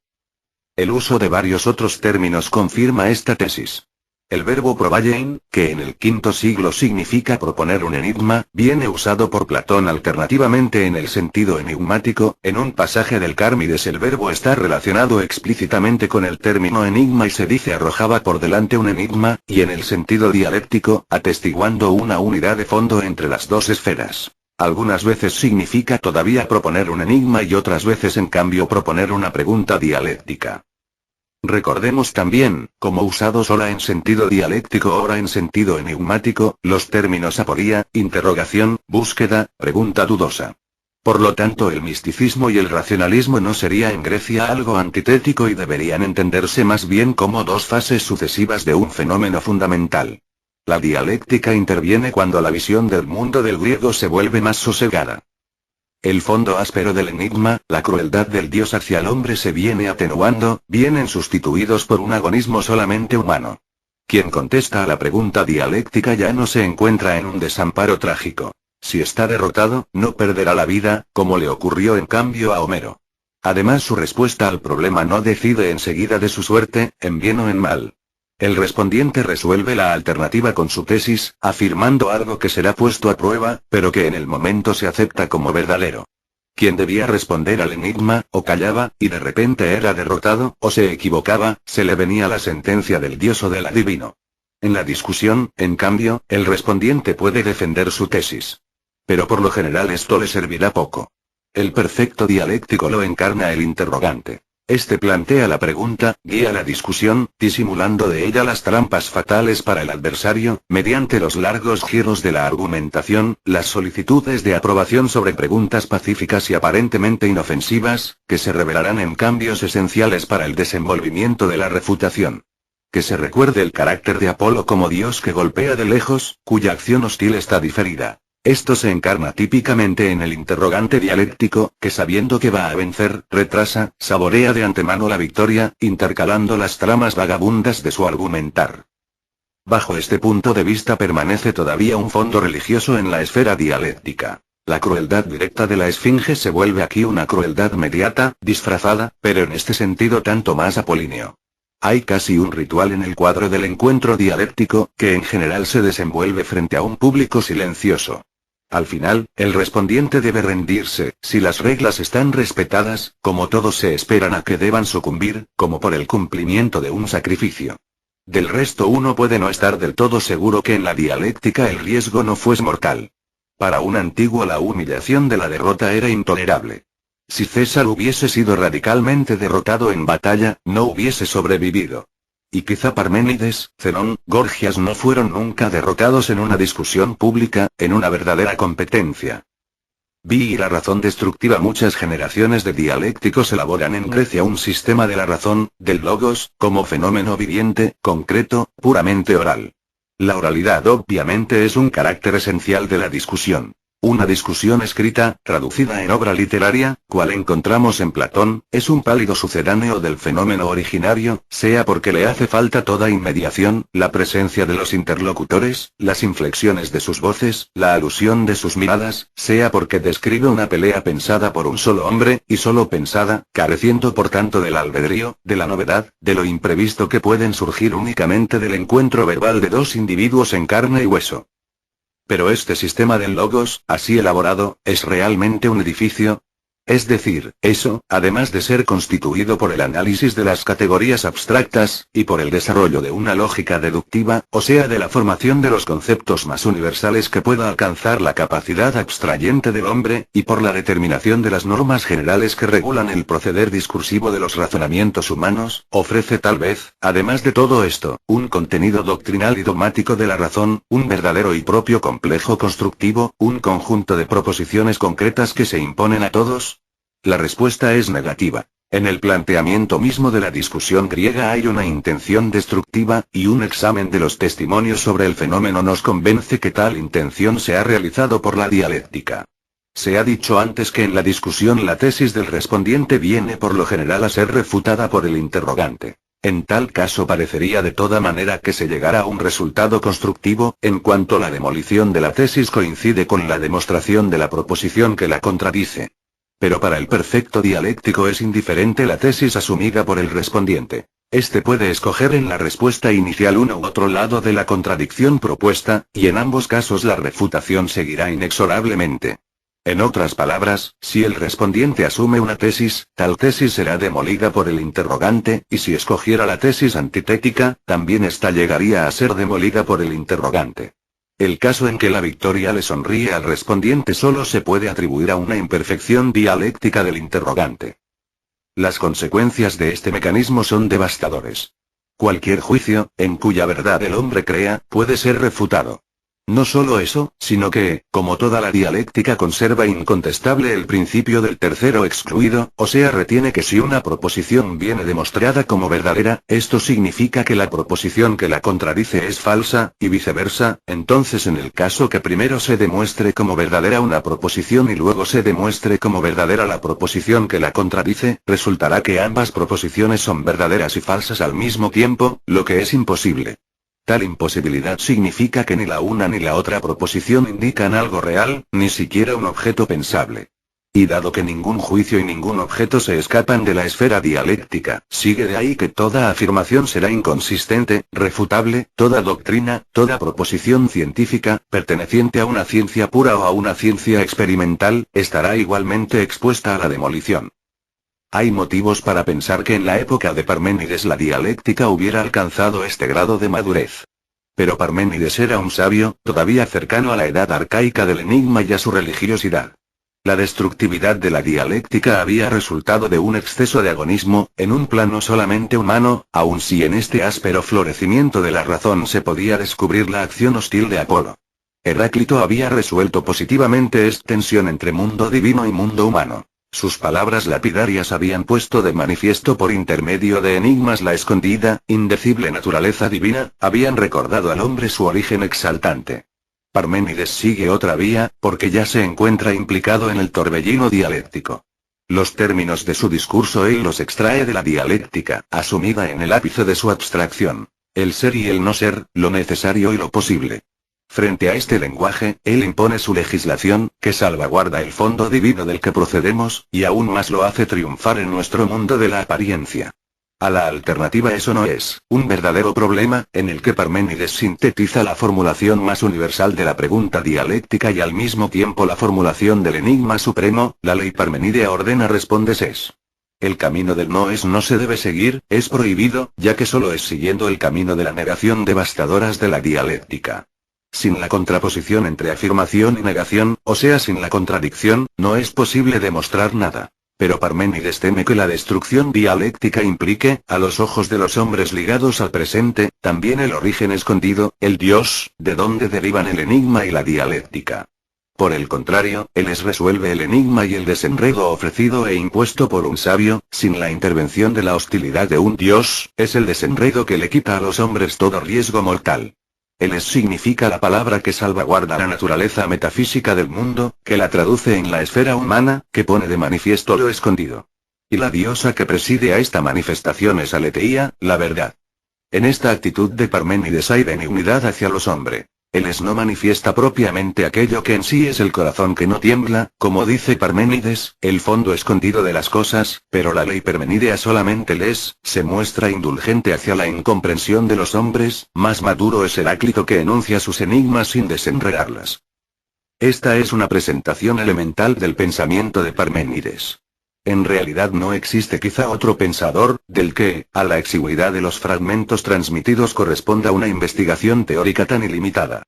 El uso de varios otros términos confirma esta tesis. El verbo probayein, que en el V siglo significa proponer un enigma, viene usado por Platón alternativamente en el sentido enigmático. En un pasaje del Cármides el verbo está relacionado explícitamente con el término enigma y se dice arrojaba por delante un enigma, y en el sentido dialéctico, atestiguando una unidad de fondo entre las dos esferas. Algunas veces significa todavía proponer un enigma y otras veces en cambio proponer una pregunta dialéctica. Recordemos también, como usados ora en sentido dialéctico o ora en sentido enigmático, los términos aporía, interrogación, búsqueda, pregunta dudosa. Por lo tanto el misticismo y el racionalismo no sería en Grecia algo antitético y deberían entenderse más bien como dos fases sucesivas de un fenómeno fundamental. La dialéctica interviene cuando la visión del mundo del griego se vuelve más sosegada. El fondo áspero del enigma, la crueldad del dios hacia el hombre se viene atenuando, vienen sustituidos por un agonismo solamente humano. Quien contesta a la pregunta dialéctica ya no se encuentra en un desamparo trágico. Si está derrotado, no perderá la vida, como le ocurrió en cambio a Homero. Además su respuesta al problema no decide enseguida de su suerte, en bien o en mal. El respondiente resuelve la alternativa con su tesis, afirmando algo que será puesto a prueba, pero que en el momento se acepta como verdadero. Quien debía responder al enigma, o callaba, y de repente era derrotado, o se equivocaba, se le venía la sentencia del dios o del adivino. En la discusión, en cambio, el respondiente puede defender su tesis. Pero por lo general esto le servirá poco. El perfecto dialéctico lo encarna el interrogante. Este plantea la pregunta, guía la discusión, disimulando de ella las trampas fatales para el adversario, mediante los largos giros de la argumentación, las solicitudes de aprobación sobre preguntas pacíficas y aparentemente inofensivas, que se revelarán en cambios esenciales para el desenvolvimiento de la refutación. Que se recuerde el carácter de Apolo como dios que golpea de lejos, cuya acción hostil está diferida. Esto se encarna típicamente en el interrogante dialéctico, que sabiendo que va a vencer, retrasa, saborea de antemano la victoria, intercalando las tramas vagabundas de su argumentar. Bajo este punto de vista permanece todavía un fondo religioso en la esfera dialéctica. La crueldad directa de la esfinge se vuelve aquí una crueldad mediata, disfrazada, pero en este sentido tanto más apolíneo. Hay casi un ritual en el cuadro del encuentro dialéctico, que en general se desenvuelve frente a un público silencioso. Al final, el respondiente debe rendirse, si las reglas están respetadas, como todos se esperan a que deban sucumbir, como por el cumplimiento de un sacrificio. Del resto uno puede no estar del todo seguro que en la dialéctica el riesgo no fuese mortal. Para un antiguo la humillación de la derrota era intolerable. Si César hubiese sido radicalmente derrotado en batalla, no hubiese sobrevivido. Y quizá Parménides, Zenón, Gorgias no fueron nunca derrotados en una discusión pública, en una verdadera competencia. Vi y la razón destructiva. Muchas generaciones de dialécticos elaboran en Grecia un sistema de la razón, del logos, como fenómeno viviente, concreto, puramente oral. La oralidad obviamente es un carácter esencial de la discusión. Una discusión escrita, traducida en obra literaria, cual encontramos en Platón, es un pálido sucedáneo del fenómeno originario, sea porque le hace falta toda inmediación, la presencia de los interlocutores, las inflexiones de sus voces, la alusión de sus miradas, sea porque describe una pelea pensada por un solo hombre, y solo pensada, careciendo por tanto del albedrío, de la novedad, de lo imprevisto que pueden surgir únicamente del encuentro verbal de dos individuos en carne y hueso. Pero este sistema del logos, así elaborado, ¿es realmente un edificio? Es decir, eso, además de ser constituido por el análisis de las categorías abstractas, y por el desarrollo de una lógica deductiva, o sea de la formación de los conceptos más universales que pueda alcanzar la capacidad abstrayente del hombre, y por la determinación de las normas generales que regulan el proceder discursivo de los razonamientos humanos, ofrece tal vez, además de todo esto, un contenido doctrinal y dogmático de la razón, un verdadero y propio complejo constructivo, un conjunto de proposiciones concretas que se imponen a todos. La respuesta es negativa. En el planteamiento mismo de la discusión griega hay una intención destructiva, y un examen de los testimonios sobre el fenómeno nos convence que tal intención se ha realizado por la dialéctica. Se ha dicho antes que en la discusión la tesis del respondiente viene por lo general a ser refutada por el interrogante. En tal caso parecería de toda manera que se llegará a un resultado constructivo, en cuanto la demolición de la tesis coincide con la demostración de la proposición que la contradice. Pero para el perfecto dialéctico es indiferente la tesis asumida por el respondiente. Este puede escoger en la respuesta inicial uno u otro lado de la contradicción propuesta, y en ambos casos la refutación seguirá inexorablemente. En otras palabras, si el respondiente asume una tesis, tal tesis será demolida por el interrogante, y si escogiera la tesis antitética, también ésta llegaría a ser demolida por el interrogante. El caso en que la victoria le sonríe al respondiente solo se puede atribuir a una imperfección dialéctica del interrogante. Las consecuencias de este mecanismo son devastadores. Cualquier juicio, en cuya verdad el hombre crea, puede ser refutado. No solo eso, sino que, como toda la dialéctica conserva incontestable el principio del tercero excluido, o sea retiene que si una proposición viene demostrada como verdadera, esto significa que la proposición que la contradice es falsa, y viceversa, entonces en el caso que primero se demuestre como verdadera una proposición y luego se demuestre como verdadera la proposición que la contradice, resultará que ambas proposiciones son verdaderas y falsas al mismo tiempo, lo que es imposible. Tal imposibilidad significa que ni la una ni la otra proposición indican algo real, ni siquiera un objeto pensable. Y dado que ningún juicio y ningún objeto se escapan de la esfera dialéctica, sigue de ahí que toda afirmación será inconsistente, refutable, toda doctrina, toda proposición científica, perteneciente a una ciencia pura o a una ciencia experimental, estará igualmente expuesta a la demolición. Hay motivos para pensar que en la época de Parménides la dialéctica hubiera alcanzado este grado de madurez. Pero Parménides era un sabio, todavía cercano a la edad arcaica del enigma y a su religiosidad. La destructividad de la dialéctica había resultado de un exceso de agonismo, en un plano solamente humano, aun si en este áspero florecimiento de la razón se podía descubrir la acción hostil de Apolo. Heráclito había resuelto positivamente esta tensión entre mundo divino y mundo humano. Sus palabras lapidarias habían puesto de manifiesto por intermedio de enigmas la escondida, indecible naturaleza divina, habían recordado al hombre su origen exaltante. Parménides sigue otra vía, porque ya se encuentra implicado en el torbellino dialéctico. Los términos de su discurso él los extrae de la dialéctica, asumida en el ápice de su abstracción. El ser y el no ser, lo necesario y lo posible. Frente a este lenguaje, él impone su legislación, que salvaguarda el fondo divino del que procedemos, y aún más lo hace triunfar en nuestro mundo de la apariencia. A la alternativa eso no es, un verdadero problema, en el que Parménides sintetiza la formulación más universal de la pregunta dialéctica y al mismo tiempo la formulación del enigma supremo, la ley parmenidea ordena respondes es. El camino del no es no se debe seguir, es prohibido, ya que solo es siguiendo el camino de la negación devastadoras de la dialéctica. Sin la contraposición entre afirmación y negación, o sea sin la contradicción, no es posible demostrar nada. Pero Parménides teme que la destrucción dialéctica implique, a los ojos de los hombres ligados al presente, también el origen escondido, el Dios, de donde derivan el enigma y la dialéctica. Por el contrario, él les resuelve el enigma y el desenredo ofrecido e impuesto por un sabio, sin la intervención de la hostilidad de un Dios, es el desenredo que le quita a los hombres todo riesgo mortal. Él significa la palabra que salvaguarda la naturaleza metafísica del mundo, que la traduce en la esfera humana, que pone de manifiesto lo escondido. Y la diosa que preside a esta manifestación es Aletheia, la verdad. En esta actitud de Parménides hay benignidad hacia los hombres. Él no manifiesta propiamente aquello que en sí es el corazón que no tiembla, como dice Parménides, el fondo escondido de las cosas, pero la ley parmenidea solamente se muestra indulgente hacia la incomprensión de los hombres, más maduro es Heráclito que enuncia sus enigmas sin desenredarlas. Esta es una presentación elemental del pensamiento de Parménides. En realidad no existe quizá otro pensador, del que, a la exigüidad de los fragmentos transmitidos corresponda una investigación teórica tan ilimitada.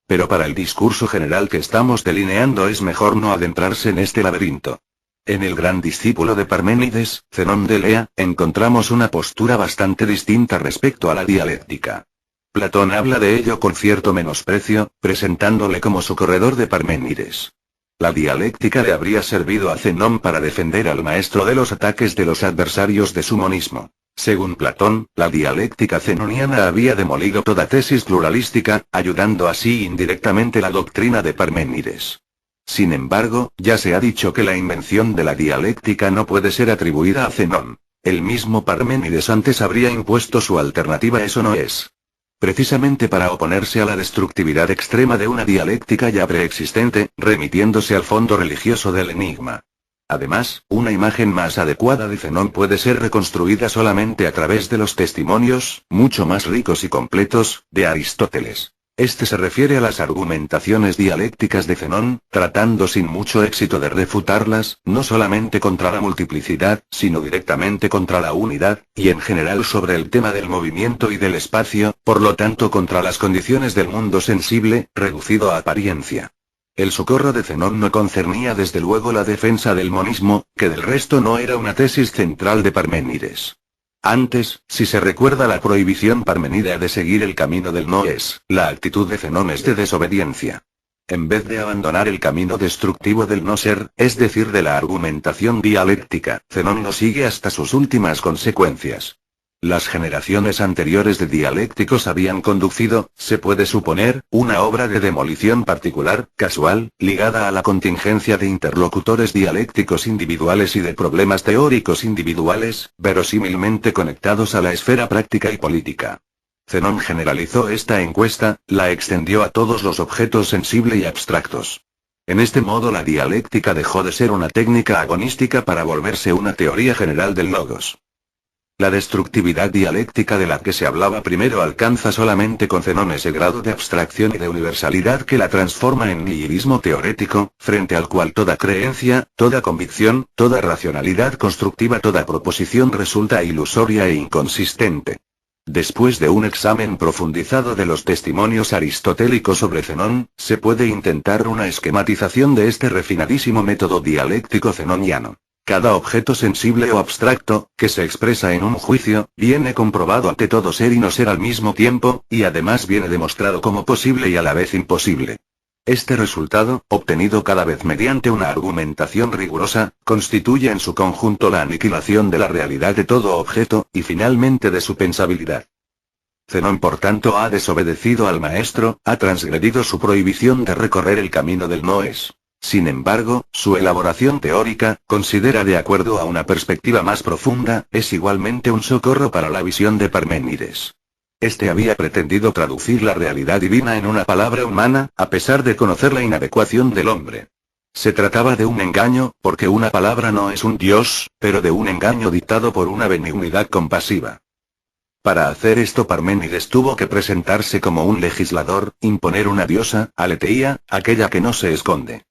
Pero para el discurso general que estamos delineando es mejor no adentrarse en este laberinto. En el gran discípulo de Parménides, Zenón de Elea, encontramos una postura bastante distinta respecto a la dialéctica. Platón habla de ello con cierto menosprecio, presentándole como su corredor de Parménides. La dialéctica le habría servido a Zenón para defender al maestro de los ataques de los adversarios de su monismo. Según Platón, la dialéctica zenoniana había demolido toda tesis pluralística, ayudando así indirectamente la doctrina de Parménides. Sin embargo, ya se ha dicho que la invención de la dialéctica no puede ser atribuida a Zenón. El mismo Parménides antes habría impuesto su alternativa, eso no es. Precisamente para oponerse a la destructividad extrema de una dialéctica ya preexistente, remitiéndose al fondo religioso del enigma. Además, una imagen más adecuada de Zenón puede ser reconstruida solamente a través de los testimonios, mucho más ricos y completos, de Aristóteles. Este se refiere a las argumentaciones dialécticas de Zenón, tratando sin mucho éxito de refutarlas, no solamente contra la multiplicidad, sino directamente contra la unidad, y en general sobre el tema del movimiento y del espacio, por lo tanto contra las condiciones del mundo sensible, reducido a apariencia. El socorro de Zenón no concernía desde luego la defensa del monismo, que del resto no era una tesis central de Parménides. Antes, si se recuerda la prohibición parmenidea de seguir el camino del no es, la actitud de Zenón es de desobediencia. En vez de abandonar el camino destructivo del no ser, es decir de la argumentación dialéctica, Zenón lo sigue hasta sus últimas consecuencias. Las generaciones anteriores de dialécticos habían conducido, se puede suponer, una obra de demolición particular, casual, ligada a la contingencia de interlocutores dialécticos individuales y de problemas teóricos individuales, verosímilmente conectados a la esfera práctica y política. Zenón generalizó esta encuesta, la extendió a todos los objetos sensibles y abstractos. En este modo la dialéctica dejó de ser una técnica agonística para volverse una teoría general del logos. La destructividad dialéctica de la que se hablaba primero alcanza solamente con Zenón ese grado de abstracción y de universalidad que la transforma en nihilismo teorético, frente al cual toda creencia, toda convicción, toda racionalidad constructiva, toda proposición resulta ilusoria e inconsistente. Después de un examen profundizado de los testimonios aristotélicos sobre Zenón, se puede intentar una esquematización de este refinadísimo método dialéctico zenoniano. Cada objeto sensible o abstracto, que se expresa en un juicio, viene comprobado ante todo ser y no ser al mismo tiempo, y además viene demostrado como posible y a la vez imposible. Este resultado, obtenido cada vez mediante una argumentación rigurosa, constituye en su conjunto la aniquilación de la realidad de todo objeto, y finalmente de su pensabilidad. Zenón por tanto ha desobedecido al maestro, ha transgredido su prohibición de recorrer el camino del no es. Sin embargo, su elaboración teórica, considera de acuerdo a una perspectiva más profunda, es igualmente un socorro para la visión de Parménides. Este había pretendido traducir la realidad divina en una palabra humana, a pesar de conocer la inadecuación del hombre. Se trataba de un engaño, porque una palabra no es un dios, pero de un engaño dictado por una benignidad compasiva. Para hacer esto Parménides tuvo que presentarse como un legislador, imponer una diosa, aletheia, aquella que no se esconde.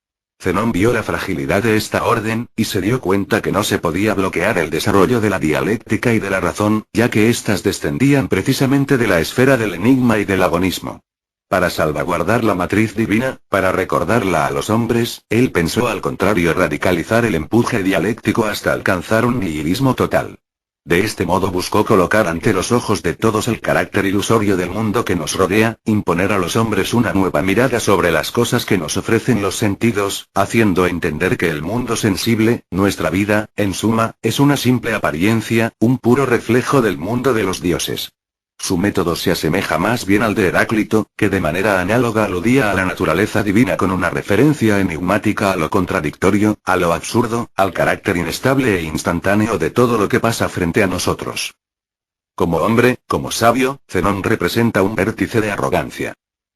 Zenón vio la fragilidad de esta orden, y se dio cuenta que no se podía bloquear el desarrollo de la dialéctica y de la razón, ya que éstas descendían precisamente de la esfera del enigma y del agonismo. Para salvaguardar la matriz divina, para recordarla a los hombres, él pensó al contrario radicalizar el empuje dialéctico hasta alcanzar un nihilismo total. De este modo buscó colocar ante los ojos de todos el carácter ilusorio del mundo que nos rodea, imponer a los hombres una nueva mirada sobre las cosas que nos ofrecen los sentidos, haciendo entender que el mundo sensible, nuestra vida, en suma, es una simple apariencia, un puro reflejo del mundo de los dioses. Su método se asemeja más bien al de Heráclito, que de manera análoga aludía a la naturaleza divina con una referencia enigmática a lo contradictorio, a lo absurdo, al carácter inestable e instantáneo de todo lo que pasa frente a nosotros. Como hombre, como sabio, Zenón representa un vértice de arrogancia.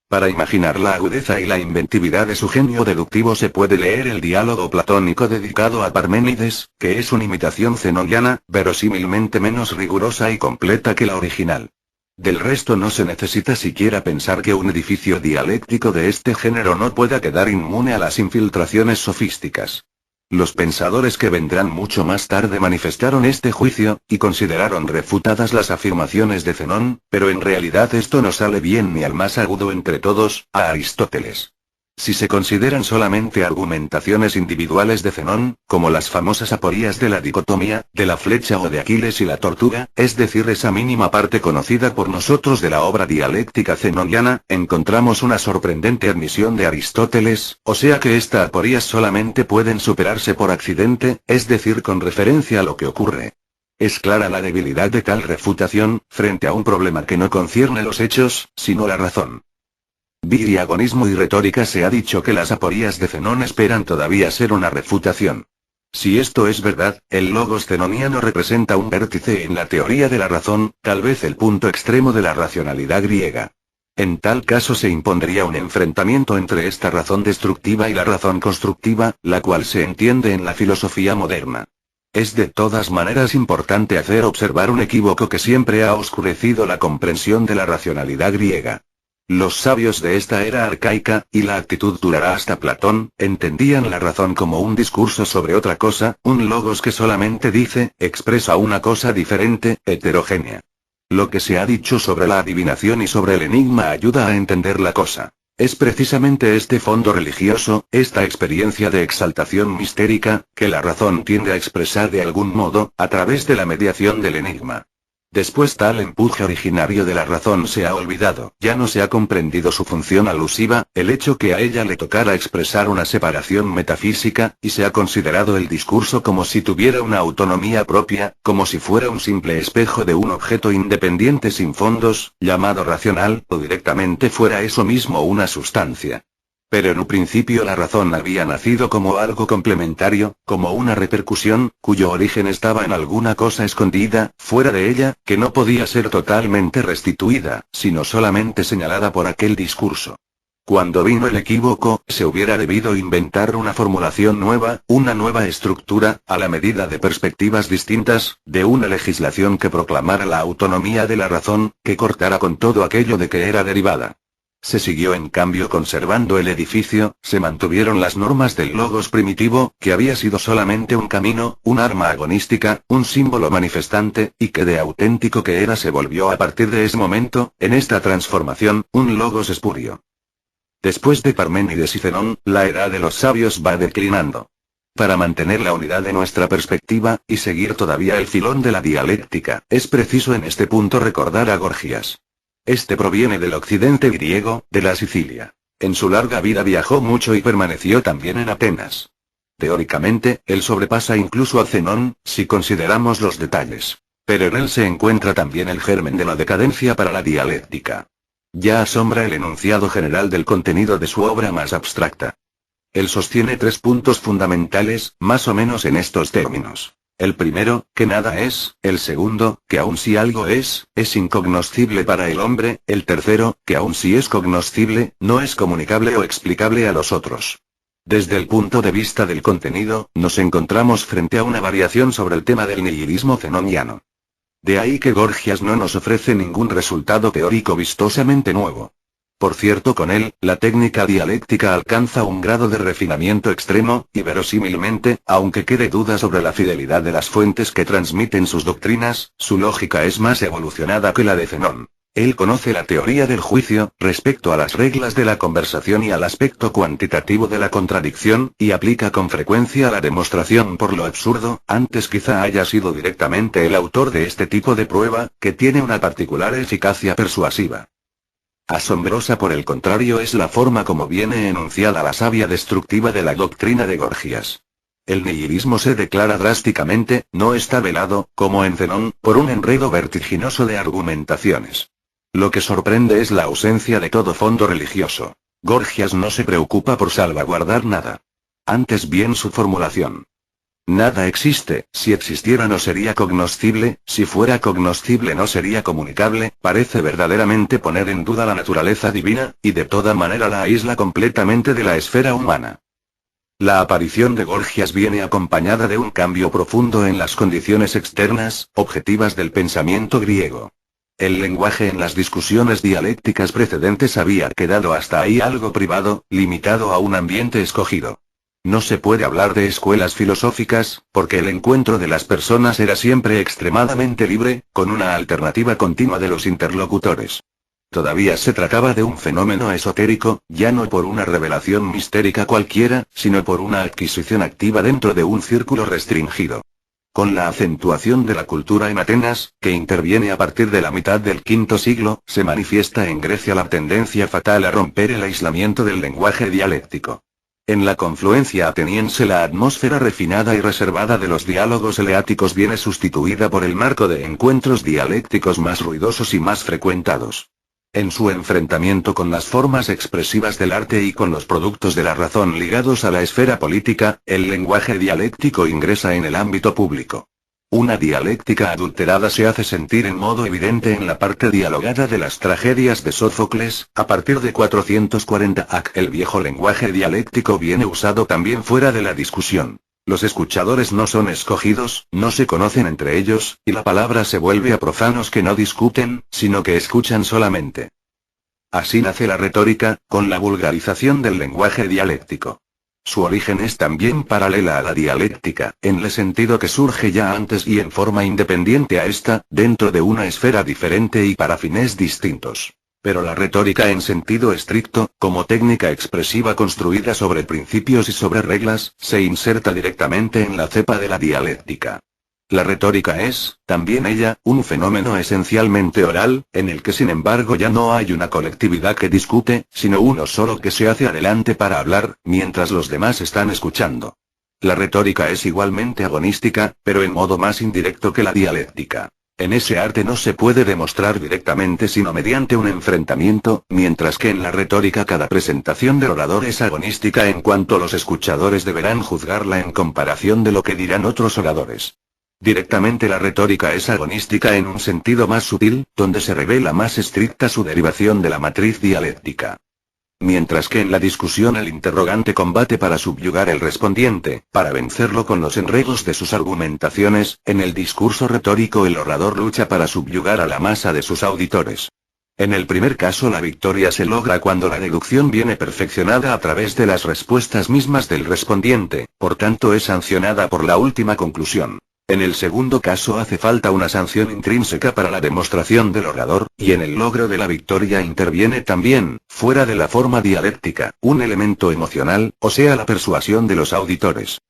Para imaginar la agudeza y la inventividad de su genio deductivo se puede leer el diálogo platónico dedicado a Parménides, que es una imitación zenoniana, verosímilmente menos rigurosa y completa que la original. Del resto no se necesita siquiera pensar que un edificio dialéctico de este género no pueda quedar inmune a las infiltraciones sofísticas. Los pensadores que vendrán mucho más tarde manifestaron este juicio, y consideraron refutadas las afirmaciones de Zenón, pero en realidad esto no sale bien ni al más agudo entre todos, a Aristóteles. Si se consideran solamente argumentaciones individuales de Zenón, como las famosas aporías de la dicotomía, de la flecha o de Aquiles y la tortuga, es decir, esa mínima parte conocida por nosotros de la obra dialéctica zenoniana, encontramos una sorprendente admisión de Aristóteles, o sea que estas aporías solamente pueden superarse por accidente, es decir, con referencia a lo que ocurre. Es clara la debilidad de tal refutación, frente a un problema que no concierne los hechos, sino la razón. Agonismo y retórica se ha dicho que las aporías de Zenón esperan todavía ser una refutación. Si esto es verdad, el logos zenoniano representa un vértice en la teoría de la razón, tal vez el punto extremo de la racionalidad griega. En tal caso se impondría un enfrentamiento entre esta razón destructiva y la razón constructiva, la cual se entiende en la filosofía moderna. Es de todas maneras importante hacer observar un equívoco que siempre ha oscurecido la comprensión de la racionalidad griega. Los sabios de esta era arcaica, y la actitud durará hasta Platón, entendían la razón como un discurso sobre otra cosa, un logos que solamente dice, expresa una cosa diferente, heterogénea. Lo que se ha dicho sobre la adivinación y sobre el enigma ayuda a entender la cosa. Es precisamente este fondo religioso, esta experiencia de exaltación mistérica, que la razón tiende a expresar de algún modo, a través de la mediación del enigma. Después tal empuje originario de la razón se ha olvidado, ya no se ha comprendido su función alusiva, el hecho que a ella le tocara expresar una separación metafísica, y se ha considerado el discurso como si tuviera una autonomía propia, como si fuera un simple espejo de un objeto independiente sin fondos, llamado racional, o directamente fuera eso mismo una sustancia. Pero en un principio la razón había nacido como algo complementario, como una repercusión, cuyo origen estaba en alguna cosa escondida, fuera de ella, que no podía ser totalmente restituida, sino solamente señalada por aquel discurso. Cuando vino el equívoco, se hubiera debido inventar una formulación nueva, una nueva estructura, a la medida de perspectivas distintas, de una legislación que proclamara la autonomía de la razón, que cortara con todo aquello de que era derivada. Se siguió en cambio conservando el edificio, se mantuvieron las normas del logos primitivo, que había sido solamente un camino, un arma agonística, un símbolo manifestante, y que de auténtico que era se volvió a partir de ese momento, en esta transformación, un logos espurio. Después de Parménides y Zenón, la edad de los sabios va declinando. Para mantener la unidad de nuestra perspectiva, y seguir todavía el filón de la dialéctica, es preciso en este punto recordar a Gorgias. Este proviene del occidente griego, de la Sicilia. En su larga vida viajó mucho y permaneció también en Atenas. Teóricamente, él sobrepasa incluso a Zenón, si consideramos los detalles. Pero en él se encuentra también el germen de la decadencia para la dialéctica. Ya asombra el enunciado general del contenido de su obra más abstracta. Él sostiene 3 puntos fundamentales, más o menos en estos términos. El primero, que nada es; el segundo, que aun si algo es incognoscible para el hombre; el tercero, que aun si es cognoscible, no es comunicable o explicable a los otros. Desde el punto de vista del contenido, nos encontramos frente a una variación sobre el tema del nihilismo zenoniano. De ahí que Gorgias no nos ofrece ningún resultado teórico vistosamente nuevo. Por cierto, con él, la técnica dialéctica alcanza un grado de refinamiento extremo, y verosímilmente, aunque quede duda sobre la fidelidad de las fuentes que transmiten sus doctrinas, su lógica es más evolucionada que la de Zenón. Él conoce la teoría del juicio, respecto a las reglas de la conversación y al aspecto cuantitativo de la contradicción, y aplica con frecuencia la demostración por lo absurdo; antes quizá haya sido directamente el autor de este tipo de prueba, que tiene una particular eficacia persuasiva. Asombrosa por el contrario es la forma como viene enunciada la savia destructiva de la doctrina de Gorgias. El nihilismo se declara drásticamente, no está velado, como en Zenón, por un enredo vertiginoso de argumentaciones. Lo que sorprende es la ausencia de todo fondo religioso. Gorgias no se preocupa por salvaguardar nada. Antes bien su formulación. Nada existe; si existiera no sería cognoscible; si fuera cognoscible no sería comunicable, parece verdaderamente poner en duda la naturaleza divina, y de toda manera la aísla completamente de la esfera humana. La aparición de Gorgias viene acompañada de un cambio profundo en las condiciones externas, objetivas del pensamiento griego. El lenguaje en las discusiones dialécticas precedentes había quedado hasta ahí algo privado, limitado a un ambiente escogido. No se puede hablar de escuelas filosóficas, porque el encuentro de las personas era siempre extremadamente libre, con una alternativa continua de los interlocutores. Todavía se trataba de un fenómeno esotérico, ya no por una revelación mistérica cualquiera, sino por una adquisición activa dentro de un círculo restringido. Con la acentuación de la cultura en Atenas, que interviene a partir de la mitad del V siglo, se manifiesta en Grecia la tendencia fatal a romper el aislamiento del lenguaje dialéctico. En la confluencia ateniense la atmósfera refinada y reservada de los diálogos eleáticos viene sustituida por el marco de encuentros dialécticos más ruidosos y más frecuentados. En su enfrentamiento con las formas expresivas del arte y con los productos de la razón ligados a la esfera política, el lenguaje dialéctico ingresa en el ámbito público. Una dialéctica adulterada se hace sentir en modo evidente en la parte dialogada de las tragedias de Sófocles, a partir de 440 AC. El viejo lenguaje dialéctico viene usado también fuera de la discusión. Los escuchadores no son escogidos, no se conocen entre ellos, y la palabra se vuelve a profanos que no discuten, sino que escuchan solamente. Así nace la retórica, con la vulgarización del lenguaje dialéctico. Su origen es también paralela a la dialéctica, en el sentido que surge ya antes y en forma independiente a esta, dentro de una esfera diferente y para fines distintos. Pero la retórica en sentido estricto, como técnica expresiva construida sobre principios y sobre reglas, se inserta directamente en la cepa de la dialéctica. La retórica es, también ella, un fenómeno esencialmente oral, en el que sin embargo ya no hay una colectividad que discute, sino uno solo que se hace adelante para hablar, mientras los demás están escuchando. La retórica es igualmente agonística, pero en modo más indirecto que la dialéctica. En ese arte no se puede demostrar directamente sino mediante un enfrentamiento, mientras que en la retórica cada presentación del orador es agonística en cuanto los escuchadores deberán juzgarla en comparación de lo que dirán otros oradores. Directamente la retórica es agonística en un sentido más sutil, donde se revela más estricta su derivación de la matriz dialéctica. Mientras que en la discusión el interrogante combate para subyugar al respondiente, para vencerlo con los enredos de sus argumentaciones, en el discurso retórico el orador lucha para subyugar a la masa de sus auditores. En el primer caso la victoria se logra cuando la deducción viene perfeccionada a través de las respuestas mismas del respondiente, por tanto es sancionada por la última conclusión. En el segundo caso hace falta una sanción intrínseca para la demostración del orador, y en el logro de la victoria interviene también, fuera de la forma dialéctica, un elemento emocional, o sea la persuasión de los auditores.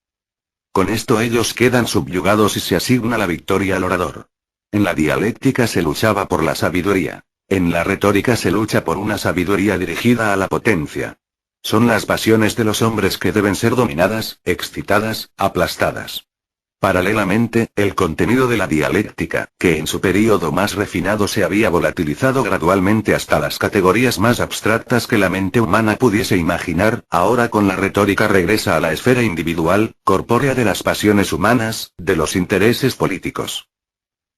Con esto ellos quedan subyugados y se asigna la victoria al orador. En la dialéctica se luchaba por la sabiduría. En la retórica se lucha por una sabiduría dirigida a la potencia. Son las pasiones de los hombres que deben ser dominadas, excitadas, aplastadas. Paralelamente, el contenido de la dialéctica, que en su período más refinado se había volatilizado gradualmente hasta las categorías más abstractas que la mente humana pudiese imaginar, ahora con la retórica regresa a la esfera individual, corpórea de las pasiones humanas, de los intereses políticos.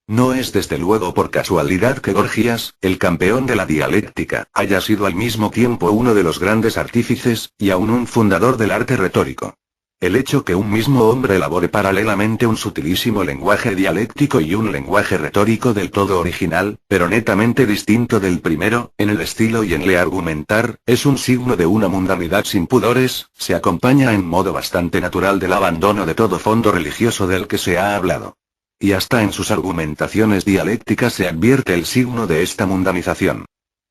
No es desde luego por casualidad que Gorgias, el campeón de la dialéctica, haya sido al mismo tiempo uno de los grandes artífices, y aún un fundador del arte retórico. El hecho que un mismo hombre elabore paralelamente un sutilísimo lenguaje dialéctico y un lenguaje retórico del todo original, pero netamente distinto del primero, en el estilo y en el argumentar, es un signo de una mundanidad sin pudores, se acompaña en modo bastante natural del abandono de todo fondo religioso del que se ha hablado. Y hasta en sus argumentaciones dialécticas se advierte el signo de esta mundanización.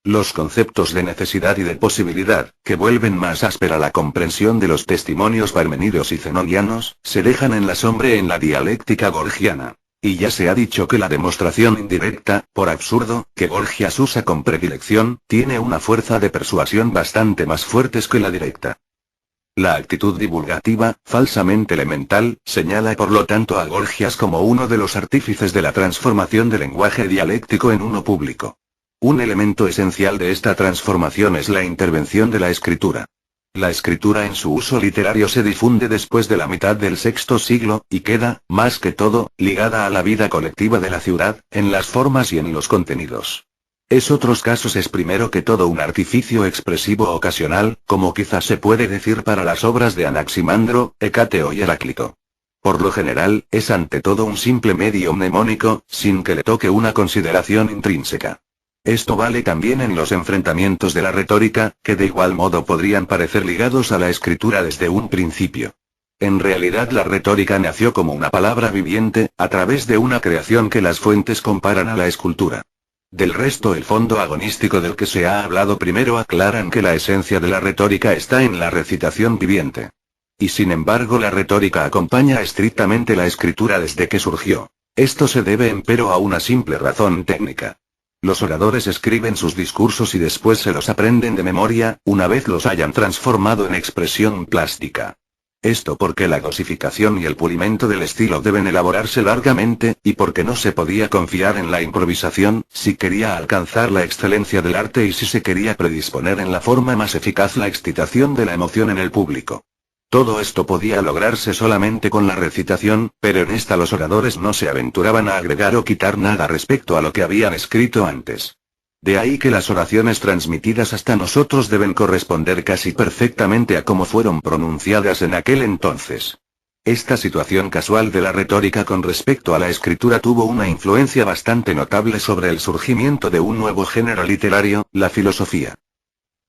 Los conceptos de necesidad y de posibilidad, que vuelven más áspera la comprensión de los testimonios parmenideos y zenonianos, se dejan en la sombra en la dialéctica gorgiana. Y ya se ha dicho que la demostración indirecta, por absurdo, que Gorgias usa con predilección, tiene una fuerza de persuasión bastante más fuertes que la directa. La actitud divulgativa, falsamente elemental, señala por lo tanto a Gorgias como uno de los artífices de la transformación del lenguaje dialéctico en uno público. Un elemento esencial de esta transformación es la intervención de la escritura. La escritura en su uso literario se difunde después de la mitad del VI siglo, y queda, más que todo, ligada a la vida colectiva de la ciudad, en las formas y en los contenidos. Es otros casos es primero que todo un artificio expresivo ocasional, como quizás se puede decir para las obras de Anaximandro, Hecateo y Heráclito. Por lo general, es ante todo un simple medio mnemónico, sin que le toque una consideración intrínseca. Esto vale también en los enfrentamientos de la retórica, que de igual modo podrían parecer ligados a la escritura desde un principio. En realidad la retórica nació como una palabra viviente, a través de una creación que las fuentes comparan a la escultura. Del resto, el fondo agonístico del que se ha hablado primero aclaran que la esencia de la retórica está en la recitación viviente. Y sin embargo la retórica acompaña estrictamente la escritura desde que surgió. Esto se debe empero a una simple razón técnica. Los oradores escriben sus discursos y después se los aprenden de memoria, una vez los hayan transformado en expresión plástica. Esto porque la dosificación y el pulimento del estilo deben elaborarse largamente, y porque no se podía confiar en la improvisación, si quería alcanzar la excelencia del arte y si se quería predisponer en la forma más eficaz la excitación de la emoción en el público. Todo esto podía lograrse solamente con la recitación, pero en esta los oradores no se aventuraban a agregar o quitar nada respecto a lo que habían escrito antes. De ahí que las oraciones transmitidas hasta nosotros deben corresponder casi perfectamente a cómo fueron pronunciadas en aquel entonces. Esta situación casual de la retórica con respecto a la escritura tuvo una influencia bastante notable sobre el surgimiento de un nuevo género literario, la filosofía.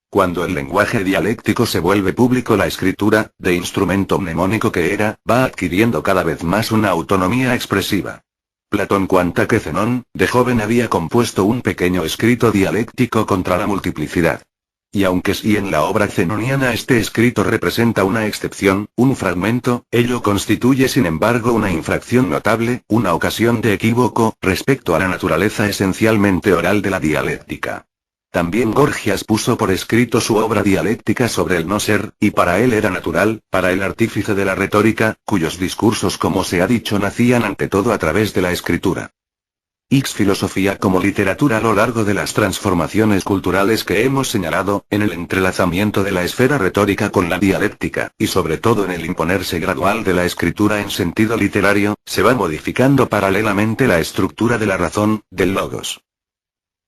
Cuando el lenguaje dialéctico se vuelve público, la escritura, de instrumento mnemónico que era, va adquiriendo cada vez más una autonomía expresiva. Platón cuenta que Zenón, de joven había compuesto un pequeño escrito dialéctico contra la multiplicidad. Y aunque si en la obra zenoniana este escrito representa una excepción, un fragmento, ello constituye sin embargo una infracción notable, una ocasión de equívoco, respecto a la naturaleza esencialmente oral de la dialéctica. También Gorgias puso por escrito su obra dialéctica sobre el no ser, y para él era natural, para el artífice de la retórica, cuyos discursos como se ha dicho nacían ante todo a través de la escritura. Filosofía como literatura a lo largo de las transformaciones culturales que hemos señalado, en el entrelazamiento de la esfera retórica con la dialéctica, y sobre todo en el imponerse gradual de la escritura en sentido literario, se va modificando paralelamente la estructura de la razón, del logos.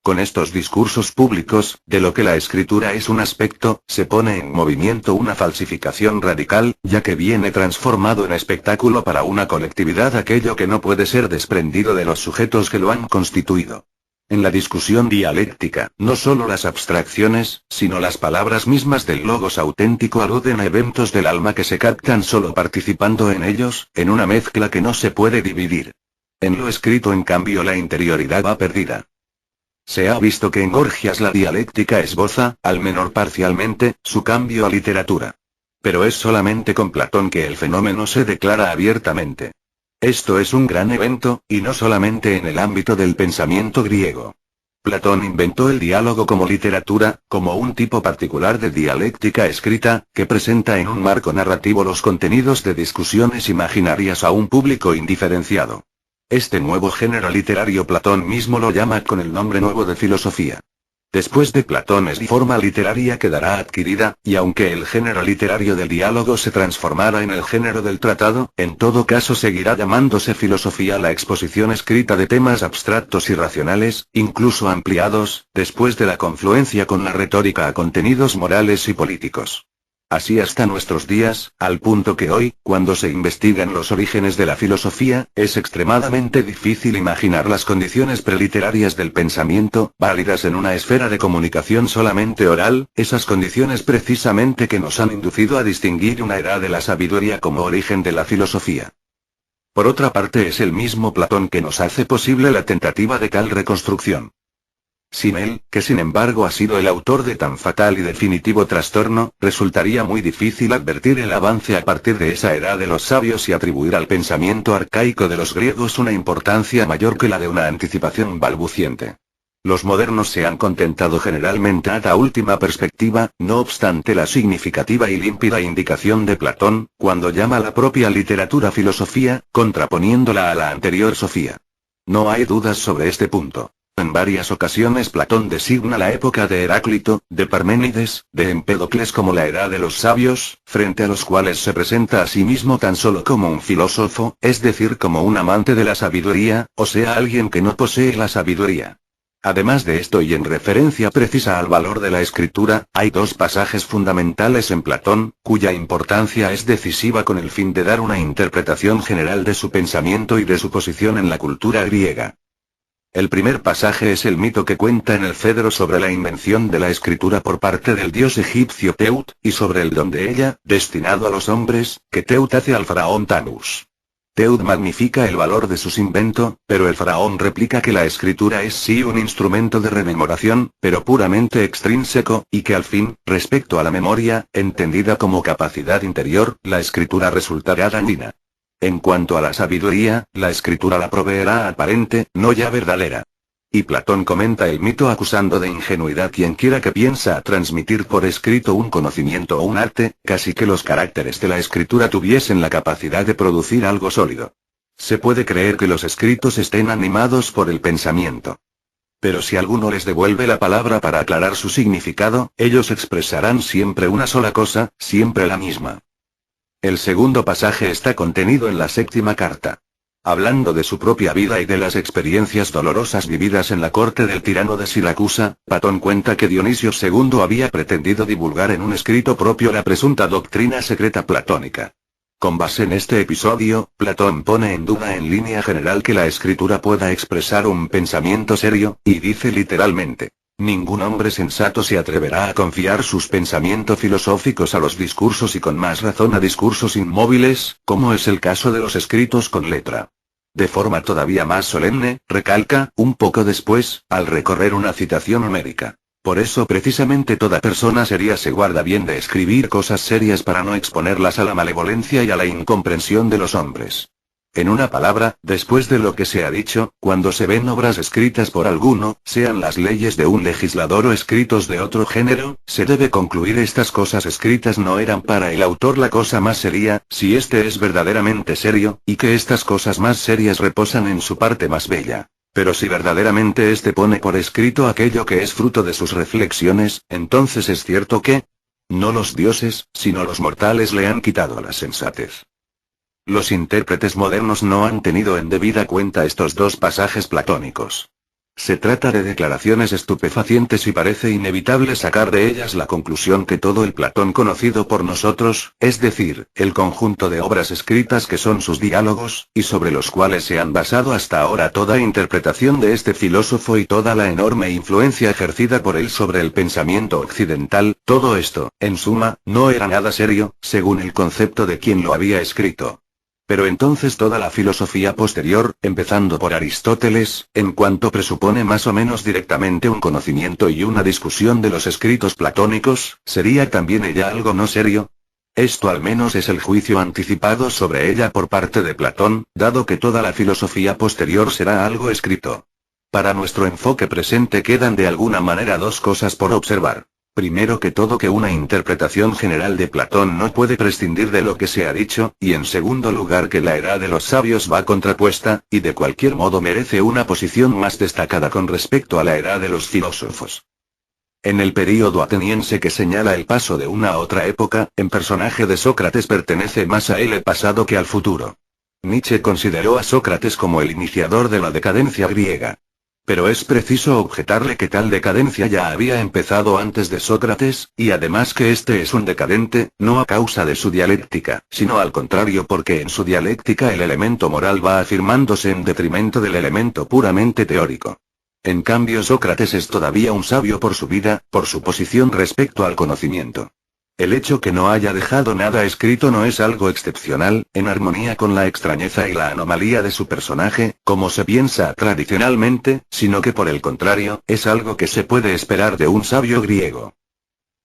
Con estos discursos públicos, de lo que la escritura es un aspecto, se pone en movimiento una falsificación radical, ya que viene transformado en espectáculo para una colectividad aquello que no puede ser desprendido de los sujetos que lo han constituido. En la discusión dialéctica, no solo las abstracciones, sino las palabras mismas del logos auténtico aluden a eventos del alma que se captan solo participando en ellos, en una mezcla que no se puede dividir. En lo escrito en cambio la interioridad va perdida. Se ha visto que en Gorgias la dialéctica esboza, al menor parcialmente, su cambio a literatura. Pero es solamente con Platón que el fenómeno se declara abiertamente. Esto es un gran evento, y no solamente en el ámbito del pensamiento griego. Platón inventó el diálogo como literatura, como un tipo particular de dialéctica escrita, que presenta en un marco narrativo los contenidos de discusiones imaginarias a un público indiferenciado. Este nuevo género literario Platón mismo lo llama con el nombre nuevo de filosofía. Después de Platón es forma literaria quedará adquirida, y aunque el género literario del diálogo se transformara en el género del tratado, en todo caso seguirá llamándose filosofía la exposición escrita de temas abstractos y racionales, incluso ampliados, después de la confluencia con la retórica a contenidos morales y políticos. Así hasta nuestros días, al punto que hoy, cuando se investigan los orígenes de la filosofía, es extremadamente difícil imaginar las condiciones preliterarias del pensamiento, válidas en una esfera de comunicación solamente oral, esas condiciones precisamente que nos han inducido a distinguir una edad de la sabiduría como origen de la filosofía. Por otra parte es el mismo Platón que nos hace posible la tentativa de tal reconstrucción. Sin él, que sin embargo ha sido el autor de tan fatal y definitivo trastorno, resultaría muy difícil advertir el avance a partir de esa edad de los sabios y atribuir al pensamiento arcaico de los griegos una importancia mayor que la de una anticipación balbuciente. Los modernos se han contentado generalmente a la última perspectiva, no obstante la significativa y límpida indicación de Platón, cuando llama a la propia literatura filosofía, contraponiéndola a la anterior sofía. No hay dudas sobre este punto. En varias ocasiones Platón designa la época de Heráclito, de Parménides, de Empédocles como la edad de los sabios, frente a los cuales se presenta a sí mismo tan solo como un filósofo, es decir como un amante de la sabiduría, o sea alguien que no posee la sabiduría. Además de esto y en referencia precisa al valor de la escritura, hay dos pasajes fundamentales en Platón, cuya importancia es decisiva con el fin de dar una interpretación general de su pensamiento y de su posición en la cultura griega. El primer pasaje es el mito que cuenta en el Fedro sobre la invención de la escritura por parte del dios egipcio Teut, y sobre el don de ella, destinado a los hombres, que Teut hace al faraón Tanús. Teut magnifica el valor de su invento, pero el faraón replica que la escritura es sí un instrumento de rememoración, pero puramente extrínseco, y que al fin, respecto a la memoria, entendida como capacidad interior, la escritura resultará dañina. En cuanto a la sabiduría, la escritura la proveerá aparente, no ya verdadera. Y Platón comenta el mito acusando de ingenuidad quien quiera que piensa transmitir por escrito un conocimiento o un arte, casi que los caracteres de la escritura tuviesen la capacidad de producir algo sólido. Se puede creer que los escritos estén animados por el pensamiento. Pero si alguno les devuelve la palabra para aclarar su significado, ellos expresarán siempre una sola cosa, siempre la misma. El segundo pasaje está contenido en la séptima carta. Hablando de su propia vida y de las experiencias dolorosas vividas en la corte del tirano de Siracusa, Platón cuenta que Dionisio II había pretendido divulgar en un escrito propio la presunta doctrina secreta platónica. Con base en este episodio, Platón pone en duda en línea general que la escritura pueda expresar un pensamiento serio, y dice literalmente: ningún hombre sensato se atreverá a confiar sus pensamientos filosóficos a los discursos y con más razón a discursos inmóviles, como es el caso de los escritos con letra. De forma todavía más solemne, recalca, un poco después, al recorrer una citación homérica: por eso precisamente toda persona seria se guarda bien de escribir cosas serias para no exponerlas a la malevolencia y a la incomprensión de los hombres. En una palabra, después de lo que se ha dicho, cuando se ven obras escritas por alguno, sean las leyes de un legislador o escritos de otro género, se debe concluir estas cosas escritas no eran para el autor la cosa más seria, si éste es verdaderamente serio, y que estas cosas más serias reposan en su parte más bella. Pero si verdaderamente éste pone por escrito aquello que es fruto de sus reflexiones, entonces es cierto que no los dioses, sino los mortales le han quitado la sensatez. Los intérpretes modernos no han tenido en debida cuenta estos dos pasajes platónicos. Se trata de declaraciones estupefacientes y parece inevitable sacar de ellas la conclusión que todo el Platón conocido por nosotros, es decir, el conjunto de obras escritas que son sus diálogos, y sobre los cuales se han basado hasta ahora toda interpretación de este filósofo y toda la enorme influencia ejercida por él sobre el pensamiento occidental, todo esto, en suma, no era nada serio, según el concepto de quien lo había escrito. Pero entonces toda la filosofía posterior, empezando por Aristóteles, en cuanto presupone más o menos directamente un conocimiento y una discusión de los escritos platónicos, ¿sería también ella algo no serio? Esto al menos es el juicio anticipado sobre ella por parte de Platón, dado que toda la filosofía posterior será algo escrito. Para nuestro enfoque presente quedan de alguna manera dos cosas por observar. Primero que todo que una interpretación general de Platón no puede prescindir de lo que se ha dicho, y en segundo lugar que la edad de los sabios va contrapuesta, y de cualquier modo merece una posición más destacada con respecto a la edad de los filósofos. En el período ateniense que señala el paso de una a otra época, en personaje de Sócrates pertenece más a él el pasado que al futuro. Nietzsche consideró a Sócrates como el iniciador de la decadencia griega. Pero es preciso objetarle que tal decadencia ya había empezado antes de Sócrates, y además que este es un decadente, no a causa de su dialéctica, sino al contrario porque en su dialéctica el elemento moral va afirmándose en detrimento del elemento puramente teórico. En cambio Sócrates es todavía un sabio por su vida, por su posición respecto al conocimiento. El hecho que no haya dejado nada escrito no es algo excepcional, en armonía con la extrañeza y la anomalía de su personaje, como se piensa tradicionalmente, sino que por el contrario, es algo que se puede esperar de un sabio griego.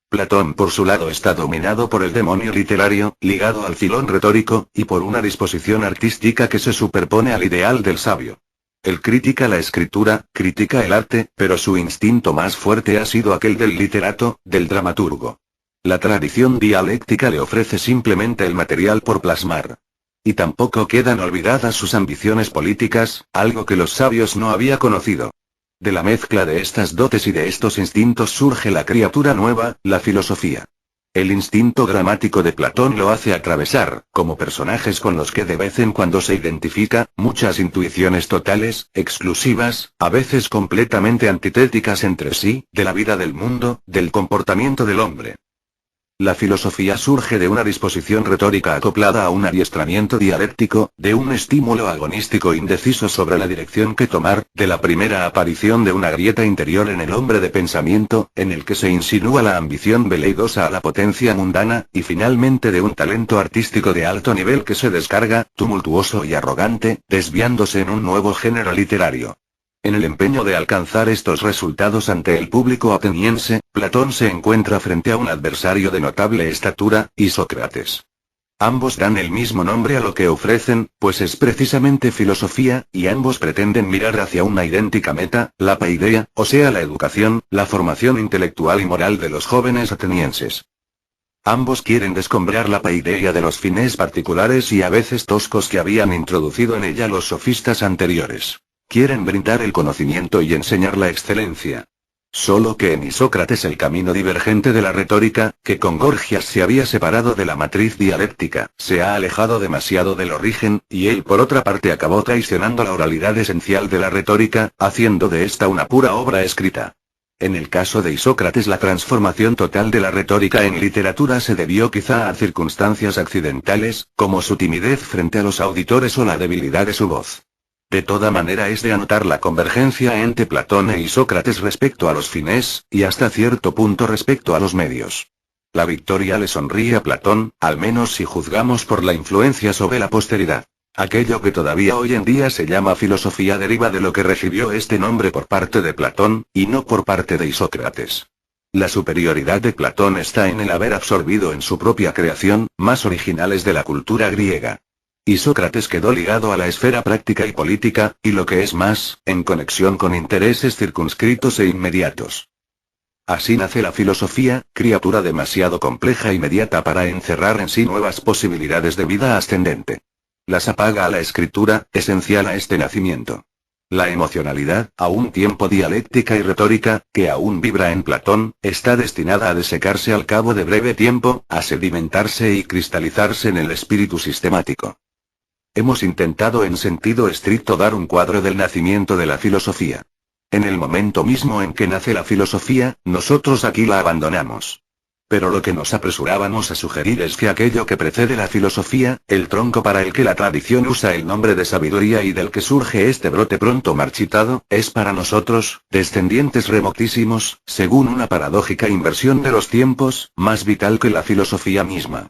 Platón por su lado está dominado por el demonio literario, ligado al filón retórico, y por una disposición artística que se superpone al ideal del sabio. Él critica la escritura, critica el arte, pero su instinto más fuerte ha sido aquel del literato, del dramaturgo. La tradición dialéctica le ofrece simplemente el material por plasmar. Y tampoco quedan olvidadas sus ambiciones políticas, algo que los sabios no había conocido. De la mezcla de estas dotes y de estos instintos surge la criatura nueva, la filosofía. El instinto dramático de Platón lo hace atravesar, como personajes con los que de vez en cuando se identifica, muchas intuiciones totales, exclusivas, a veces completamente antitéticas entre sí, de la vida del mundo, del comportamiento del hombre. La filosofía surge de una disposición retórica acoplada a un adiestramiento dialéctico, de un estímulo agonístico indeciso sobre la dirección que tomar, de la primera aparición de una grieta interior en el hombre de pensamiento, en el que se insinúa la ambición veleidosa a la potencia mundana, y finalmente de un talento artístico de alto nivel que se descarga, tumultuoso y arrogante, desviándose en un nuevo género literario. En el empeño de alcanzar estos resultados ante el público ateniense, Platón se encuentra frente a un adversario de notable estatura, Isócrates. Ambos dan el mismo nombre a lo que ofrecen, pues es precisamente filosofía, y ambos pretenden mirar hacia una idéntica meta, la paideia, o sea la educación, la formación intelectual y moral de los jóvenes atenienses. Ambos quieren descombrar la paideia de los fines particulares y a veces toscos que habían introducido en ella los sofistas anteriores. Quieren brindar el conocimiento y enseñar la excelencia. Solo que en Isócrates el camino divergente de la retórica, que con Gorgias se había separado de la matriz dialéctica, se ha alejado demasiado del origen, y él por otra parte acabó traicionando la oralidad esencial de la retórica, haciendo de esta una pura obra escrita. En el caso de Isócrates la transformación total de la retórica en literatura se debió quizá a circunstancias accidentales, como su timidez frente a los auditores o la debilidad de su voz. De toda manera es de anotar la convergencia entre Platón e Isócrates respecto a los fines, y hasta cierto punto respecto a los medios. La victoria le sonríe a Platón, al menos si juzgamos por la influencia sobre la posteridad. Aquello que todavía hoy en día se llama filosofía deriva de lo que recibió este nombre por parte de Platón, y no por parte de Isócrates. La superioridad de Platón está en el haber absorbido en su propia creación, más originales de la cultura griega. Isócrates quedó ligado a la esfera práctica y política, y lo que es más, en conexión con intereses circunscritos e inmediatos. Así nace la filosofía, criatura demasiado compleja e inmediata para encerrar en sí nuevas posibilidades de vida ascendente. Las apaga a la escritura, esencial a este nacimiento. La emocionalidad, a un tiempo dialéctica y retórica, que aún vibra en Platón, está destinada a desecarse al cabo de breve tiempo, a sedimentarse y cristalizarse en el espíritu sistemático. Hemos intentado en sentido estricto dar un cuadro del nacimiento de la filosofía. En el momento mismo en que nace la filosofía, nosotros aquí la abandonamos. Pero lo que nos apresurábamos a sugerir es que aquello que precede la filosofía, el tronco para el que la tradición usa el nombre de sabiduría y del que surge este brote pronto marchitado, es para nosotros, descendientes remotísimos, según una paradójica inversión de los tiempos, más vital que la filosofía misma.